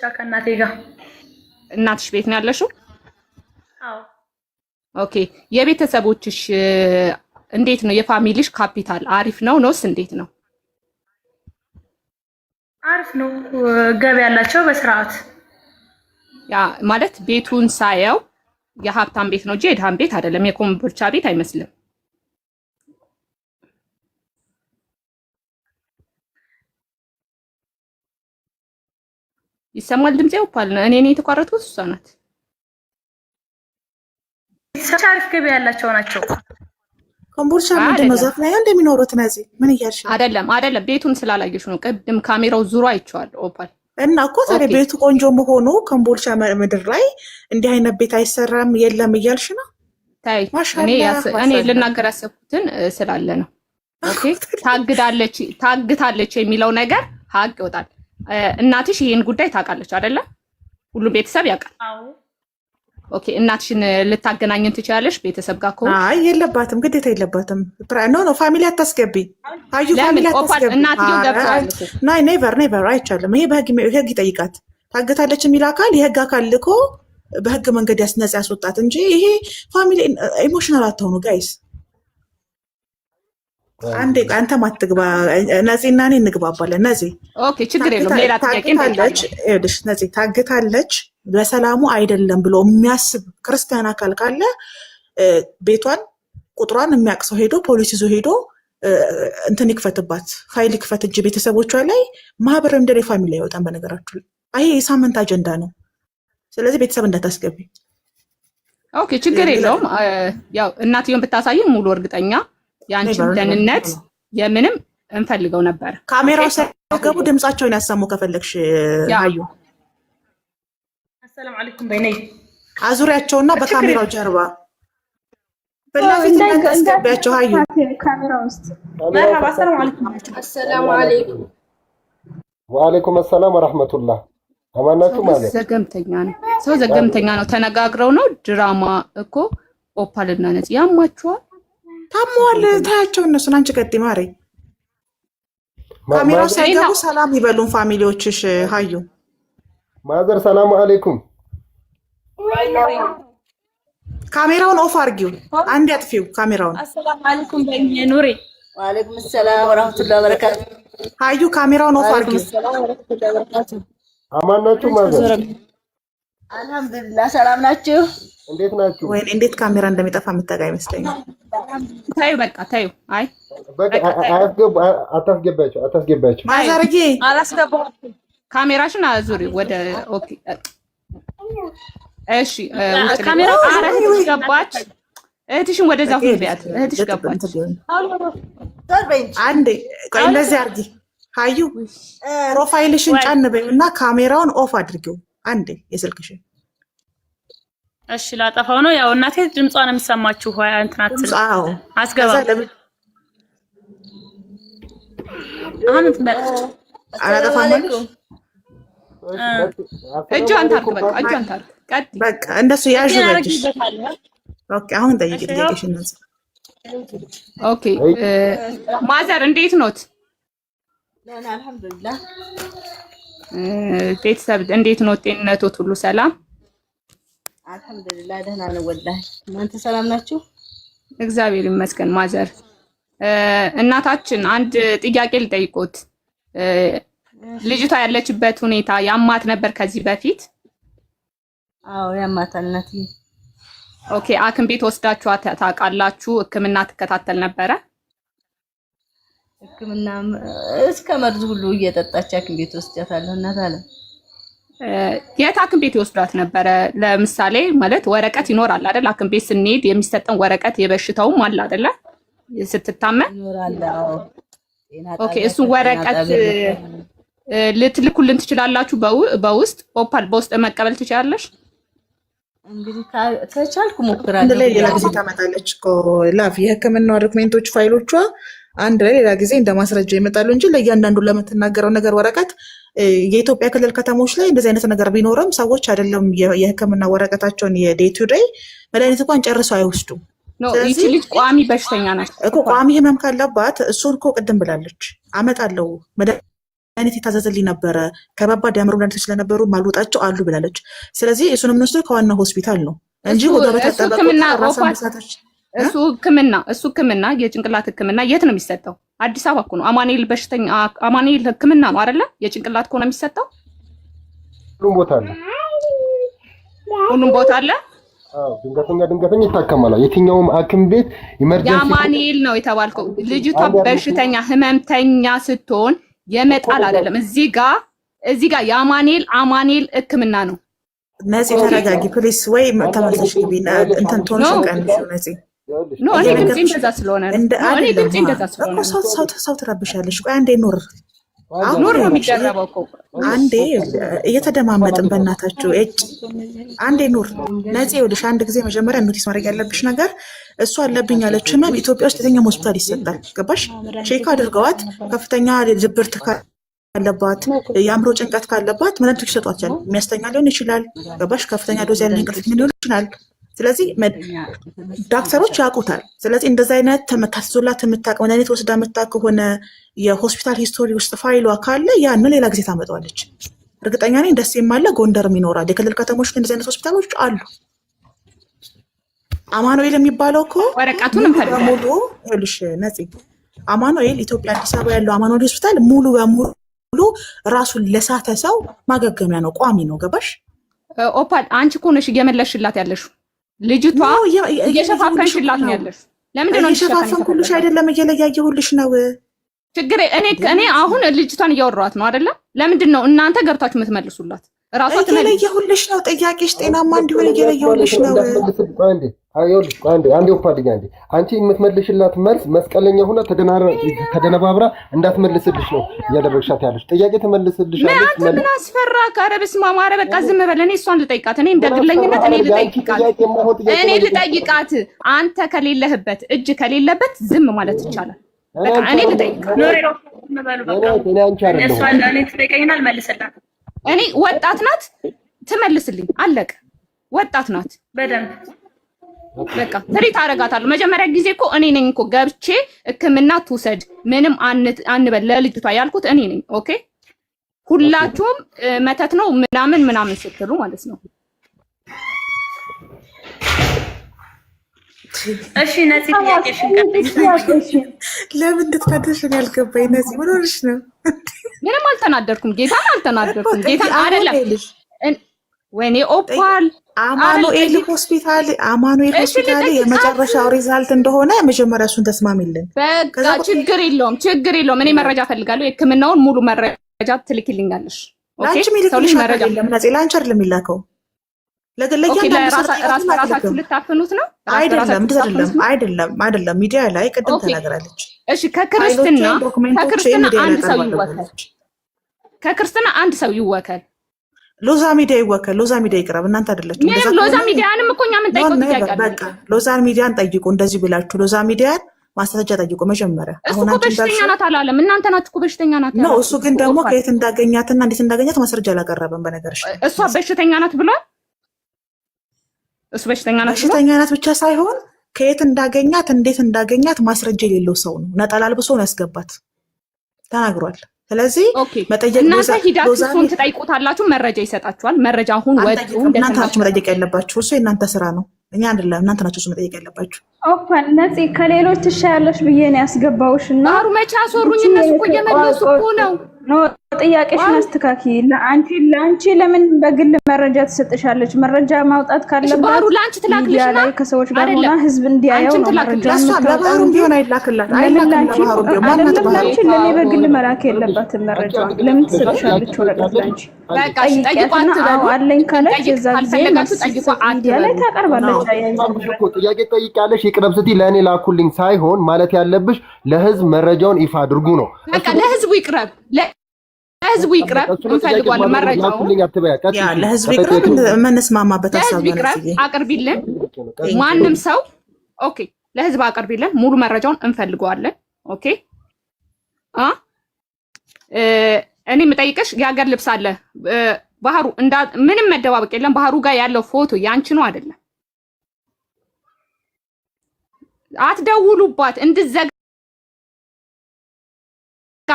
ከእናቴ ጋር። እናትሽ ቤት ነው ያለሽው? አዎ። ኦኬ። የቤተሰቦችሽ እንዴት ነው? የፋሚሊሽ ካፒታል አሪፍ ነው ነውስ እንዴት ነው? አሪፍ ነው። ገቢ ያላቸው በስርዓት ያ ማለት ቤቱን ሳየው የሀብታም ቤት ነው እንጂ የድሃም ቤት አይደለም። የኮምቦልቻ ቤት አይመስልም። ይሰማል ድምጼ? ኦፓል እኔ ነኝ የተቋረጥኩት? እሷ ናት። አሪፍ ገቢ ያላቸው ናቸው። ኮምቦልቻ ምንድን ነው? ዛፍ ላይ እንደሚኖሩት ነዚህ ምን እያልሽ? አይደለም ቤቱን ስላላየሽ ነው። ቅድም ካሜራው ዙሮ አይቼዋለሁ። ኦፓል እና እኮ ታዲያ ቤቱ ቆንጆ መሆኑ ኮምቦልቻ ምድር ላይ እንዲህ አይነት ቤት አይሰራም የለም እያልሽ ነው? ታይ እኔ ልናገር ያሰብኩትን ስላለ ነው። ኦኬ። ታግታለች የሚለው ነገር ሀቅ ይወጣል። እናትሽ ይሄን ጉዳይ ታውቃለች አይደለ? ሁሉም ቤተሰብ ያውቃል። አዎ። ኦኬ። እናትሽን ልታገናኘን ትችላለሽ ቤተሰብ ጋር ከሆነ? አይ የለባትም፣ ግዴታ የለባትም። ኖ ፋሚሊ አታስገቢ። አዩ ፋሚሊ አታስገቢ። እናትየው ገብቷል። ናይ ኔቨር አይቻልም። ይሄ በህግ ይጠይቃት። ታግታለች የሚል አካል የህግ አካል ልኮ በህግ መንገድ ነፃ ያስወጣት እንጂ ይሄ ፋሚሊ ኢሞሽናል አትሆኑ ጋይስ። አንዴ አንተ ማትግባ ነፂና እኔ እንግባባለን። ነፂ ኦኬ፣ ችግር የለውም። ሌላ ጥያቄ ነፂ ታግታለች በሰላሙ አይደለም ብሎ የሚያስብ ክርስቲያን አካል ካለ ቤቷን ቁጥሯን የሚያቅሰው ሄዶ ፖሊስ ይዞ ሄዶ እንትን ይክፈትባት፣ ፋይል ይክፈት እንጂ ቤተሰቦቿ ላይ ማህበር እንደሌ ፋሚሊ አይወጣም። በነገራችሁ ይሄ የሳምንት አጀንዳ ነው። ስለዚህ ቤተሰብ እንዳታስገቢ። ኦኬ፣ ችግር የለውም። ያው እናትየውን ብታሳይን ሙሉ እርግጠኛ የአንቺን ደህንነት የምንም እንፈልገው ነበር። ካሜራው ሳይገቡ ድምጻቸውን ያሰሙ ከፈለግሽ አዩ። አሰላሙ አለይኩም በይነይ አዙሪያቸውና በካሜራው ጀርባ በላፊት እንዳታስገቢያቸው። አዩ ካሜራው ውስጥ መርሐባ። አሰላሙ አለይኩም። አሰላሙ አለይኩም። ወአለይኩም ሰላም ወራህመቱላህ። አማናችሁ ማለት ሰው ዘገምተኛ ነው። ተነጋግረው ነው ድራማ እኮ ኦፓልና ነፂ ያማችኋል። ታሟል። ታያቸው እነሱን። አንቺ ቀጥ ማሪ ካሜራው ሳይገቡ ሰላም ይበሉን ፋሚሊዎችሽ። ሀዩ ማዘር ሰላም አለይኩም። ካሜራውን ኦፍ አርጊው። አንድ አጥፊው ካሜራውን። አሰላሙ አለይኩም በእኛ ኑሪ። ወአለይኩም ሰላም ወራህመቱላሂ ወበረካቱ። ሀዩ ካሜራውን ኦፍ አርጊው። አማናችሁ ማዘር? አልሐምዱሊላህ ሰላም ናችሁ? እንዴት ናችሁ? ወይ እንዴት ካሜራ እንደሚጠፋ የምታውቃ ይመስለኛል። ታዩ በቃ ታዩ። አይ በቃ አታስገባቸው። ማዘርጌ አላስገባሁም። ካሜራሽን አዙሪ ወደ ኦኬ። እሺ ካሜራው እህትሽ ገባች። እህትሽን ወደዛ ሁሉ ቢያት። እህትሽ ገባች። አንዴ ቆይ እንደዚህ አርጊ። ሀዩ ፕሮፋይልሽን ጫን በይውና ካሜራውን ኦፍ አድርጊው አንዴ የስልክሽን። እሺ ላጠፋው ነው። ያው እናቴ ድምጿን ነው የሚሰማችሁ። ሆያ እንትናት አስገባ አሁን አላጠፋም ማለት እጇን ታርክ። በቃ እጇን ታርክ። በቃ እንደሱ ያዥ በጅሽ። ኦኬ አሁን ጠይቂ ጥያቄሽን ነው። ኦኬ ማዘር እንዴት ኖት? ደህና አልሐምዱሊላህ። ቤተሰብ እንዴት ኖት? ጤንነቶት ሁሉ ሰላም? አልሐምዱሊላህ ደህና ነው ወላሂ። እናንተ ሰላም ናችሁ? እግዚአብሔር ይመስገን። ማዘር እናታችን አንድ ጥያቄ ልጠይቆት። ልጅቷ ያለችበት ሁኔታ ያማት ነበር ከዚህ በፊት? አዎ ያማታል እናትዬ። ኦኬ ሐኪም ቤት ወስዳችኋት ታውቃላችሁ? ሕክምና ትከታተል ነበረ? ሕክምና እስከ መርዝ ሁሉ እየጠጣች ሐኪም ቤት ወስጃታለሁ። እናት አለ የት ሐኪም ቤት ይወስዷት ነበረ? ለምሳሌ ማለት ወረቀት ይኖራል አይደል? ሐኪም ቤት ስንሄድ የሚሰጠን ወረቀት የበሽታውም አለ አይደለ? ስትታመም ይኖራል። ኦኬ እሱን ወረቀት ልትልኩልን ትችላላችሁ? በውስጥ ኦፓል በውስጥ መቀበል ትችላለሽ? እንግዲህ ከቻልኩ ሞክራለሁ። አንድ ላይ ሌላ ጊዜ ታመጣለች እኮ ላፍ የህክምና ዶክሜንቶች ፋይሎቿ አንድ ላይ ሌላ ጊዜ እንደ ማስረጃ ይመጣሉ እንጂ ለእያንዳንዱ ለምትናገረው ነገር ወረቀት የኢትዮጵያ ክልል ከተሞች ላይ እንደዚህ አይነት ነገር ቢኖርም ሰዎች አይደለም የህክምና ወረቀታቸውን የዴይ ቱ ዴይ መድኃኒት እንኳን ጨርሰው አይወስዱም። ይቺ ልጅ ቋሚ በሽተኛ ናት እኮ ቋሚ ህመም ካለባት እሱን እኮ ቅድም ብላለች አመጣለሁ አይነት የታዘዘልኝ ነበረ ከባባድ የአእምሮ መድኃኒቶች ስለነበሩ ማልወጣቸው አሉ ብላለች። ስለዚህ እሱን የምንወስደው ከዋና ሆስፒታል ነው እንጂ ወደ በተጠበቀ እሱ ህክምና የጭንቅላት ህክምና የት ነው የሚሰጠው? አዲስ አበባ እኮ ነው። አማኑኤል ህክምና ነው አይደለ? የጭንቅላት እኮ ነው የሚሰጠው። ሁሉም ቦታ አለ። ድንገተኛ ይታከማል። የትኛውም ሐኪም ቤት ኢመርጀንሲ የአማኑኤል ነው የተባልከው። ልጅቷ በሽተኛ ህመምተኛ ስትሆን የመጣል አይደለም። እዚህ ጋር የአማኑኤል ህክምና ነው። ነፂ ተረጋጊ ፕሊስ። ወይ ተመልሰሽ ግቢና እንትን ቶንሽን ቀንሽ ነፂ። እኔ ድምጼ እንደዛ ስለሆነ ሰው ትረብሻለሽ። ቆይ አንዴ ኑር ነው የሚደረበው እኮ አንዴ እየተደማመጥን በእናታችሁ አንዴ ኑር ነፂ። ይኸውልሽ አንድ ጊዜ መጀመሪያ ኖቲስ ማድረግ ያለብሽ ነገር እሱ አለብኝ ያለች ህመም ኢትዮጵያ ውስጥ የትኛውም ሆስፒታል ይሰጣል። ገባሽ? ቼክ አድርገዋት ከፍተኛ ድብርት ካለባት የአእምሮ ጭንቀት ካለባት መድኃኒቶች ይሰጧቸዋል። የሚያስተኛ ሊሆን ይችላል። ገባሽ? ከፍተኛ ዶዝ ያለ እንቅልፍ ሊሆን ይችላል። ስለዚህ ዳክተሮች ያውቁታል። ስለዚህ እንደዚህ አይነት ታስዞላት የምታውቅ መድኃኒት ወስዳ የምታውቅ ከሆነ የሆስፒታል ሂስቶሪ ውስጥ ፋይሏ ካለ ያንን ሌላ ጊዜ ታመጣዋለች። እርግጠኛ ነኝ ደስ የማለ ጎንደርም ይኖራል። የክልል ከተሞች እንደዚህ አይነት ሆስፒታሎች አሉ። አማኑኤል የሚባለው እኮ ወረቀቱን በሙሉ ይኸውልሽ ነፂ፣ አማኑኤል ኢትዮጵያ አዲስ አበባ ያለው አማኑኤል ሆስፒታል ሙሉ በሙሉ ራሱን ለሳተ ሰው ማገገሚያ ነው፣ ቋሚ ነው። ገባሽ? ኦፓል አንቺ እኮ ነሽ እየመለስሽላት ያለሽው። ልጅቷ እየሸፋፈንሽላት ነው ያለሽ። ለምንድን ነው እየሸፋፈንኩልሽ? አይደለም እየለያየሁልሽ ነው። ችግር እኔ አሁን ልጅቷን እያወራኋት ነው አይደለም? ለምንድን ነው እናንተ ገብታችሁ የምትመልሱላት? ራሷ እየለየሁልሽ ነው። ጥያቄሽ ጤናማ እንዲሆን እየለየሁልሽ ነው። አንዴ ኦፓልኛ አንቺ የምትመልሽላት መልስ መስቀለኛ ሆና ተደነባብራ እንዳትመልስልሽ ነው እያደረግሻት ያለሽ። ጥያቄ ትመልስልሻለች። ምን አስፈራ? ኧረ በስመ አብ! ኧረ በቃ ዝም በል። እኔ እሷን ልጠይቃት። እኔ እንደ ግለኝነት እኔ ልጠይቃት። አንተ ከሌለህበት እጅ ከሌለበት ዝም ማለት ይቻላል። በቃ እኔ ልጠይቃት። እኔ ወጣት ናት ትመልስልኝ። አለቀ። ወጣት ናት በደንብ በቃ ትሪት አደርጋታለሁ። መጀመሪያ ጊዜ እኮ እኔ ነኝ እኮ ገብቼ ህክምና ትውሰድ ምንም አንበል ለልጅቷ ያልኩት እኔ ነኝ። ኦኬ ሁላችሁም መተት ነው ምናምን ስትሉ ማለት ነው። እሺ ነፂ ጥያቄሽን ቀጥይ። ለምን እንድትፈተሽ ያልገባኝ ነፂ፣ ምን ሆነሽ ነው? ምንም አልተናደርኩም። ጌታን አልተናደርኩም። ጌታን አይደለም ወይኔ ኦፓል አማኑኤል ሆስፒታል የመጨረሻው ሪዛልት እንደሆነ መጀመሪያ እሱን ተስማሚልን። በቃ ችግር የለውም። እኔ መረጃ ፈልጋለሁ። የህክምናውን ሙሉ መረጃ ትልክልኛለሽ። ላንቺ ሚልክልሽ መረጃ የለም ነፂ፣ ላንቺ አይደለም የሚላከው ለራሳችሁ ልታፍኑት ነው። አይደለም ሚዲያ ላይ ቅድም ተናግራለች። እሺ ከክርስትና አንድ ሰው ይወከል። ሎዛ ሚዲያ ይወከል። ሎዛ ሚዲያ ይቅረብ። እናንተ አይደላችሁ። ሎዛ ሚዲያንም እኮ እኛ ምን ጠይቀው ይያቃል። በቃ ሎዛ ሚዲያን ጠይቁ። እንደዚህ ብላችሁ ሎዛ ሚዲያን ማስተጃ ጠይቁ መጀመሪያ። አሁን አንቺ በሽተኛ ናት አላለም። እናንተ ናችሁ እኮ በሽተኛ ናት ነው። እሱ ግን ደግሞ ከየት እንዳገኛትና እንዴት እንዳገኛት ማስረጃ አላቀረበም። በነገርሽ እሷ በሽተኛ ናት ብሏል። እሱ በሽተኛ ናት ብቻ ሳይሆን ከየት እንዳገኛት እንዴት እንዳገኛት ማስረጃ የሌለው ሰው ነው። ነጠላ አልብሶ ነው ያስገባት ተናግሯል። ስለዚህ መጠየቅ እናንተ ሂዳችሁ እሱን ትጠይቁታላችሁ፣ መረጃ ይሰጣችኋል። መረጃ አሁን ወጡ እናንተ ናችሁ መጠየቅ ያለባችሁ። እሱ የእናንተ ስራ ነው፣ እኛ አይደለም። እናንተ ናችሁ እሱ መጠየቅ ያለባችሁ። ኦፓል ነፂ ከሌሎች ትሻያለሽ ብዬ ነው ያስገባውሽና አሩ መቻ አሶሩኝ። እነሱ እኮ እየመለሱ እኮ ነው። ጥያቄሽን አስተካኪ። ለአንቺ ለምን በግል መረጃ ትሰጥሻለች? መረጃ ማውጣት ካለባት ባሩ ላንቺ ትላክልሽና ከሰዎች ጋር ሆና ህዝብ እንዲያየው ነው መረጃ ለባህሩም ቢሆን አይላክላት። ለምን ለኔ በግል መላክ የለባትም መረጃ? ለምን ትሰጥሻለች ወረቀት ላንቺ? በቃ ጠይቋት። አለኝ ካለች የዛ ጊዜ ሚዲያ ላይ ታቀርባለች። ጥያቄ ጠይቃለሽ ይቅረብ ስትይ ለእኔ ላኩልኝ ሳይሆን ማለት ያለብሽ ለህዝብ መረጃውን ይፋ አድርጉ ነው። በቃ ለህዝቡ ይቅረብ። ለህዝቡ ይቅረብ። እንፈልጋለን መረጃው ለህዝቡ ይቅረብ። የምንስማማበት ሀሳብ ነው። አቅርቢልን ማንም ሰው ኦኬ፣ ለህዝብ አቅርቢልን። ሙሉ መረጃውን እንፈልገዋለን። ኦኬ እኔ የምጠይቅሽ የሀገር ልብስ አለ ባህሩ፣ ምንም መደባበቅ የለም። ባህሩ ጋር ያለው ፎቶ ያንቺ ነው አይደለም? አትደውሉባት እንድዘጋ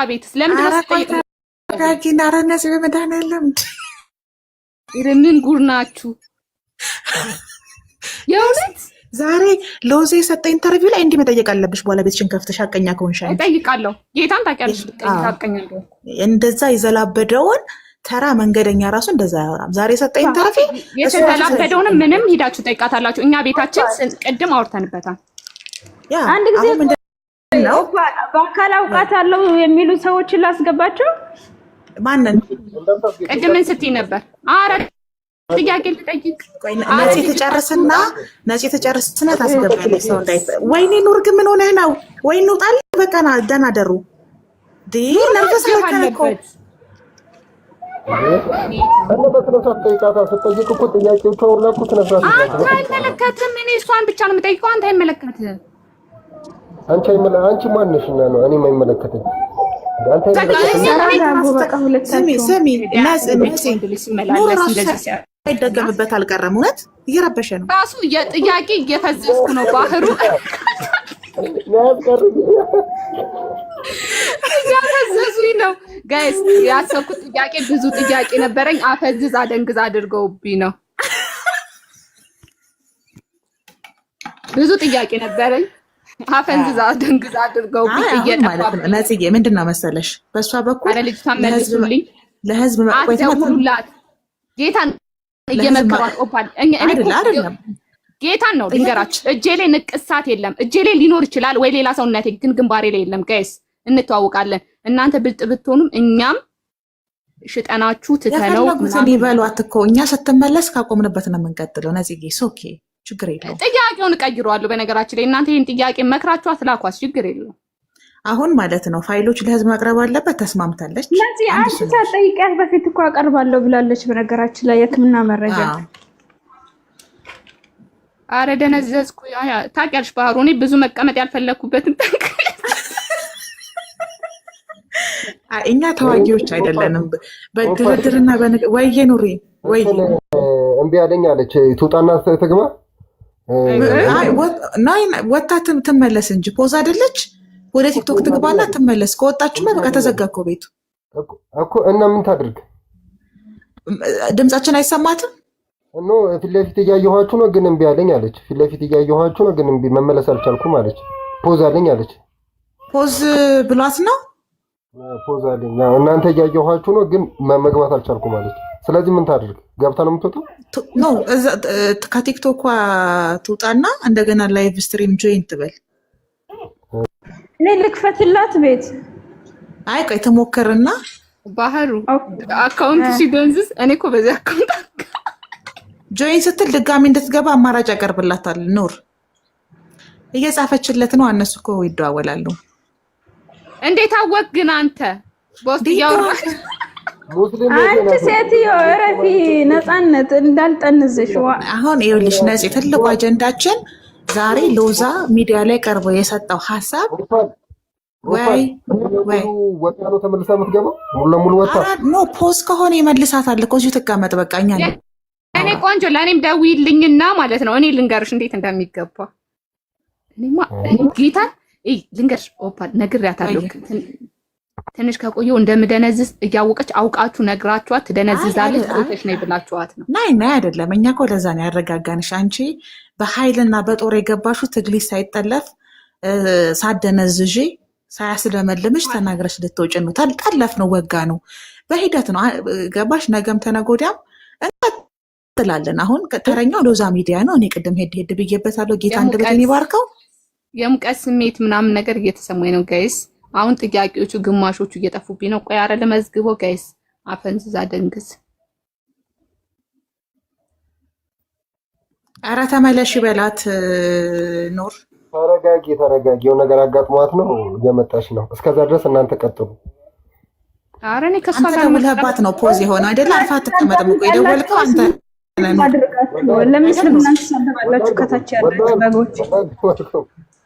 ቤትስ ለምንድን ነው ተረጋጊና አረነስ በመድኃኒዓለም ምን ጉር ናችሁ የእውነት ዛሬ ሎዜ የሰጠ ኢንተርቪው ላይ እንዲህ መጠየቅ አለብሽ። በኋላ ቤትሽን ከፍተሽ ሐቀኛ ከሆንሽ እጠይቃለሁ። ጌታን ታውቂያለሽ። ሐቀኛ እንደሆነ እንደዛ ይዘላበደውን ተራ መንገደኛ ራሱ እንደዛ ያወራም። ዛሬ የሰጠ ኢንተርቪው የተዘላበደውን ምንም ሂዳችሁ ጠይቃታላችሁ። እኛ ቤታችን ቅድም አውርተንበታል። አንድ ጊዜ ነው በአካል አውቃታለሁ የሚሉ ሰዎችን ላስገባቸው። ማንን ቅድም ምን ስትይ ነበር? አረ ጥያቄ ልጠይቅ። ነፂ ተጨርስና ታስገባለች። ሰው እንዳይ ወይኔ ኑር ግን ምን ሆነህ ነው? ወይ እንውጣለን በቃ ና ደህና ደሩ ነርቨስ አለኮ አይመለከትም። እኔ እሷን ብቻ ነው የምጠይቀው። አንተ አይመለከትም። አንቺ ማንሽ ነው? እኔ የማይመለከተኝ አይደገምበት አልቀረም። እውነት እየረበሸ ነው ራሱ የጥያቄ እየፈዘዝኩ ነው። ባህሩ እያፈዘዙኝ ነው ጋይስ። ያሰብኩት ጥያቄ ብዙ ጥያቄ ነበረኝ። አፈዝዝ አደንግዝ አድርገውብኝ ነው። ብዙ ጥያቄ ነበረኝ። አፈንዝዛ አደንግዝ አድርገውብኝ እየጠፋብኝ ነው። ነጽዬ ምንድን ነው መሰለሽ በእሷ በኩል አረ ልጅቷን መልሱልኝ። ለህዝብ አትደውሉላት። ጌታን እየመከሯት ኦፓል አይደለም ጌታን ነው ልንገራችሁ። እጄ ላይ ንቅሳት የለም። እጄ ላይ ሊኖር ይችላል ወይ ሌላ ሰውነቴ ግን ግንባሬ ላይ የለም። ጋይስ እንተዋወቃለን። እናንተ ብልጥ ብትሆኑም እኛም ሽጠናችሁ ትተነው ይበሏት እኮ እኛ ስትመለስ ካቆምንበት ነው የምንቀጥለው። ነጽዬ ሶኬ ችግር የለውም። ጥያቄውን ቀይሯለሁ። በነገራችን ላይ እናንተ ይሄን ጥያቄ መክራችሁ አትላኳስ፣ ችግር የለውም። አሁን ማለት ነው ፋይሎች ለህዝብ መቅረብ አለበት። ተስማምታለች። ስለዚህ አንቺ ሳትጠይቂያት በፊት እኮ አቀርባለሁ ብላለች። በነገራችን ላይ የሕክምና መረጃ አረ ደነዘዝኩ። ታውቂያለሽ ባህሩ፣ እኔ ብዙ መቀመጥ ያልፈለኩበትን እኛ ተዋጊዎች አይደለንም። በድርድርና ወይዬ ኑሪ ወይ እምቢ አለኝ አለች። ትውጣና ትግባ ወጣ ትመለስ እንጂ ፖዝ አይደለች። ወደ ቲክቶክ ትግባና ትመለስ። ከወጣችማ በቃ ተዘጋ እኮ ቤቱ እኮ። እና ምን ታድርግ? ድምጻችን አይሰማትም። ኖ ፊት ለፊት እያየኋችሁ ነው ግን እምቢ አለኝ አለች። ፊት ለፊት እያየኋችሁ ነው ግን እምቢ መመለስ አልቻልኩም አለች። ፖዝ አለኝ አለች። ፖዝ ብሏት ነው ፖዝ አለኝ። እናንተ እያየኋችሁ ነው ግን መግባት አልቻልኩም አለች። ስለዚህ ምን ታድርግ? ገብታ ነው የምትወጣው? ኖ ከቲክቶኳ ትውጣና እንደገና ላይቭ ስትሪም ጆይን ትበል። እኔ ልክፈትላት ቤት። አይ ቆይ ትሞክርና ባህሩ አካውንት ሲደንዝዝ እኔ እኮ በዚህ አካውንት ጆይን ስትል ድጋሚ እንድትገባ አማራጭ ያቀርብላታል። ኑር እየጻፈችለት ነው። እነሱ እኮ ይደዋወላሉ። እንዴት አወቅ ግን አንተ? ቦስት ያወራሽ አንቺ ሴትዮ እረፊ። ነፃነት እንዳልጠንዝሽ። አሁን ይኸውልሽ ነፂ፣ ትልቁ አጀንዳችን ዛሬ ሎዛ ሚዲያ ላይ ቀርቦ የሰጠው ሀሳብ ወይ ወጣ ነው ተመልሳ የምትገባው ሙሉ ለሙሉ ወጣ ኖ ፖዝ ከሆነ ይመልሳታል እኮ እዚሁ ትቀመጥ በቃ። እኔ ቆንጆ ለእኔም ደውይልኝና ማለት ነው እኔ ልንገርሽ እንዴት እንደሚገባ። እኔማ ጌታ ልንገርሽ ኦፓል ነግሬያታለሁ። ትንሽ ከቆየው እንደምደነዝዝ እያወቀች አውቃችሁ ነግራችኋት ትደነዝዛለች። ቆይተሽ ነይ ብላችኋት ነው። ናይ አይደለም። እኛ እኮ ለዛ ነው ያረጋጋንሽ። አንቺ በኃይልና በጦር የገባሽው ትግሊሽ ሳይጠለፍ ሳደነዝዥ ሳያስለመልምሽ ተናግረሽ ልትወጪ ነው። ጠለፍ ነው ወጋ ነው በሂደት ነው ገባሽ። ነገም ተነጎዳም እንቀጥላለን። አሁን ተረኛው ሎዛ ሚዲያ ነው። እኔ ቅድም ሄድ ብዬበታለሁ። ጌታ እንደበደኝ ይባርከው። የሙቀት ስሜት ምናምን ነገር እየተሰማኝ ነው ጋይስ። አሁን ጥያቄዎቹ ግማሾቹ እየጠፉብኝ ነው። ቆይ አረ ለመዝግበው ጋይስ። አፈንዝዛ ደንግዝ። አረ ተመለሽ በላት ኖር። ተረጋጊ። የሆነ ነገር አጋጥሟት ነው እየመጣች ነው። እስከዛ ድረስ እናንተ ቀጥሉ። አረ እኔ ከሷ ጋር ደውለህባት ነው ፖዝ የሆነ አይደል? አርፋ አትቀመጥም እኮ የደወልከው አንተ። ለምስል እናንተ ሰምታላችሁ። ከታች ያላችሁ በጎች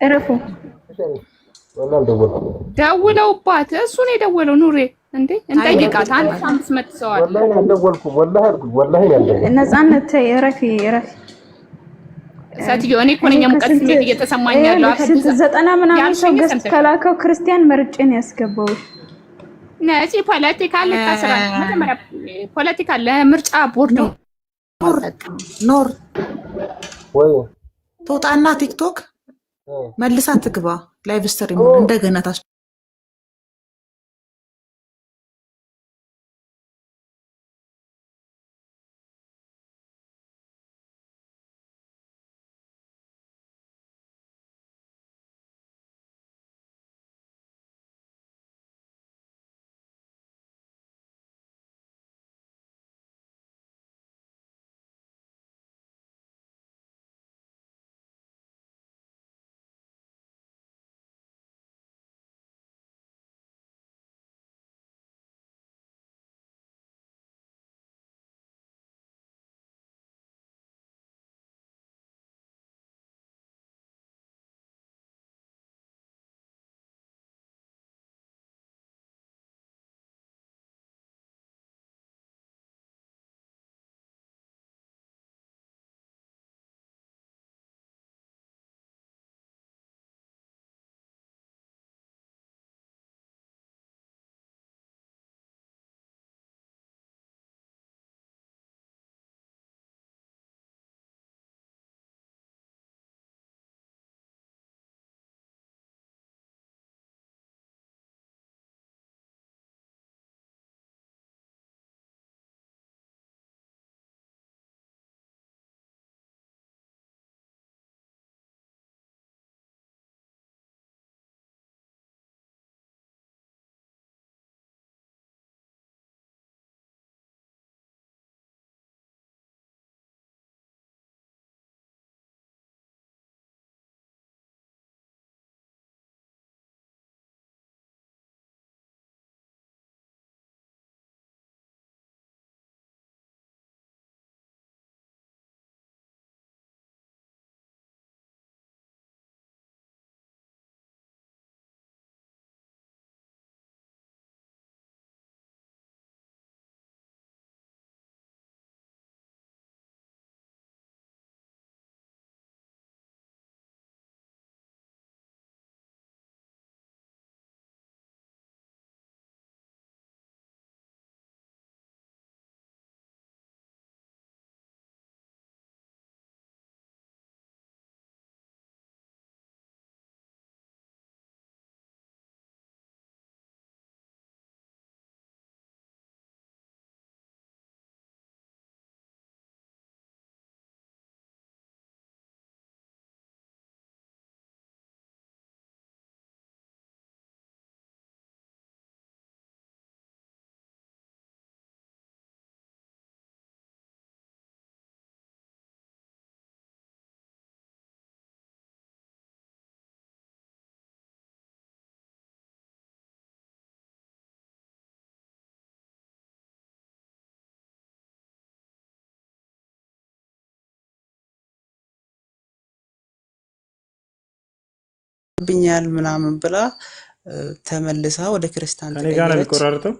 እረፉ። ደውለውባት እሱ ነው የደወለው። ኑሬ እንዴ እንጠይቃት። አንድ ሳምንት መጥተዋል። ወላሂ አልደወልኩም። ወላሂ ያለው ነፃነት ተይ፣ እረፊ። ሰትዮ እኔ እኮ ነኝ ሙቀት ስሜት እየተሰማኝ ያለው። 90 ምናምን ሰው ገዝት ከላከው ክርስቲያን መርጬን ያስገባው ነፂ ፖለቲካ ልታስራ መጀመሪያ ፖለቲካ ለምርጫ ቦርድ ኖር ወይ ትወጣና ቲክቶክ መልሳ ትግባ ላይቭ ስትሪም እንደገና ታስ ብኛል ምናምን ብላ ተመልሳ ወደ ክርስቲያን ከኔ ጋር ነው የሚቆራርጠው።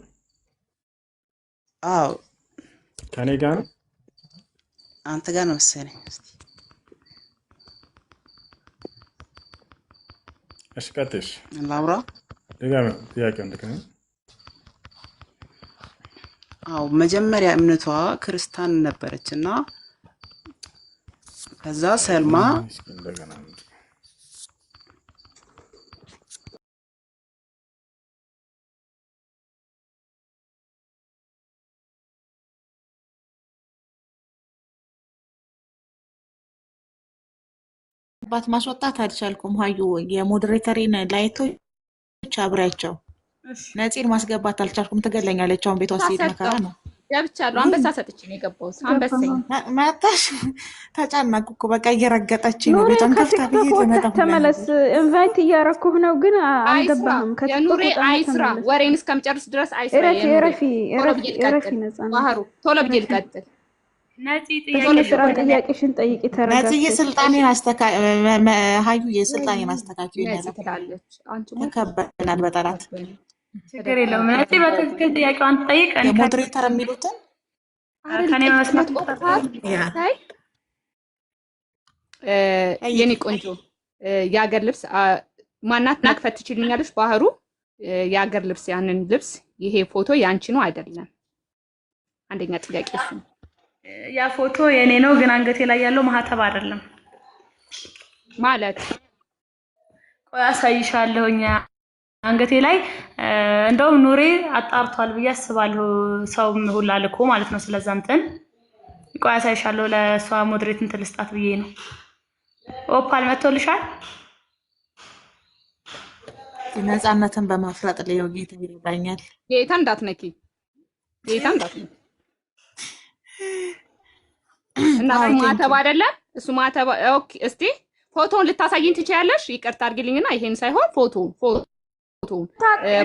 አዎ ከኔ ጋር ነው አንተ ጋር ነው መሰለኝ። እሺ ቀጥሽ ላውራ ደጋሚ ጥያቄው እንደከነ አዎ መጀመሪያ እምነቷ ክርስቲያን ነበረችና ከዛ ሰልማ ባት ማስወጣት አልቻልኩም። ሀዩ የሞዴሬተሪን ላይቶች አብራቸው ነፂን ማስገባት አልቻልኩም። ትገለኛለች። አሁን ቤቷ ሲሄድ መከራ ነው። ገብቻለሁ። አንበሳ ሰጥቼ ነው የገባሁት። አንበሳኝ ማታሽ ተጫናኩ እኮ በቃ እየረገጠችኝ ነው። ቤቷን ከፍታ ብዬ ተመለስ። ኢንቫይት እያረኩህ ነው ግን አልገባህም። ከኑሬ አይስራ ወሬን እስከምጨርስ ድረስ አይስራ። ረፊ ነፃ ባህሩ ቶሎ ብዬ ልቀጥል። ነፂ ጥያቄሽን ጠይቂ። ተረጋግተሽ ነፂ የስልጣኔን ሀዩ የስልጣኔን አስተካክዩ ትላለች። አንቺ ተከበናል በጠላት ችግር የለውም። ነፂ በትክክል ጥያቄዋን ትጠይቅ። የሞዴሬተር የሚሉትን ከኔ መስማት ታይ የኔ ቆንጆ የሀገር ልብስ ማናት መክፈት ትችልኛለሽ? ባህሩ የአገር ልብስ ያንን ልብስ ይሄ ፎቶ ያንቺ ነው አይደለም? አንደኛ ጥያቄ እሱ ነው። ያ ፎቶ የኔ ነው፣ ግን አንገቴ ላይ ያለው ማህተብ አይደለም ማለት። ቆይ አሳይሻለሁኝ። አንገቴ ላይ እንደውም ኑሬ አጣርቷል ብዬ አስባለሁ፣ ሰው ሁላ ልኮ ማለት ነው። ስለዛ እንትን ቆይ አሳይሻለሁ። ለሷ ሞዴሬት እንትን ልስጣት ብዬ ነው። ኦፓል መጥቶልሻል። ነፃነትን በማፍረጥ ላይ ጌታ ይረዳኛል። ጌታ እንዳትነኪ፣ ጌታ እንዳትነኪ። እና ማተብ አይደለም እሱ ማተብ። ኦኬ እስቲ ፎቶውን ልታሳይኝ ትችያለሽ? ይቅርታ አድርጊልኝና ይሄን ሳይሆን ፎቶውን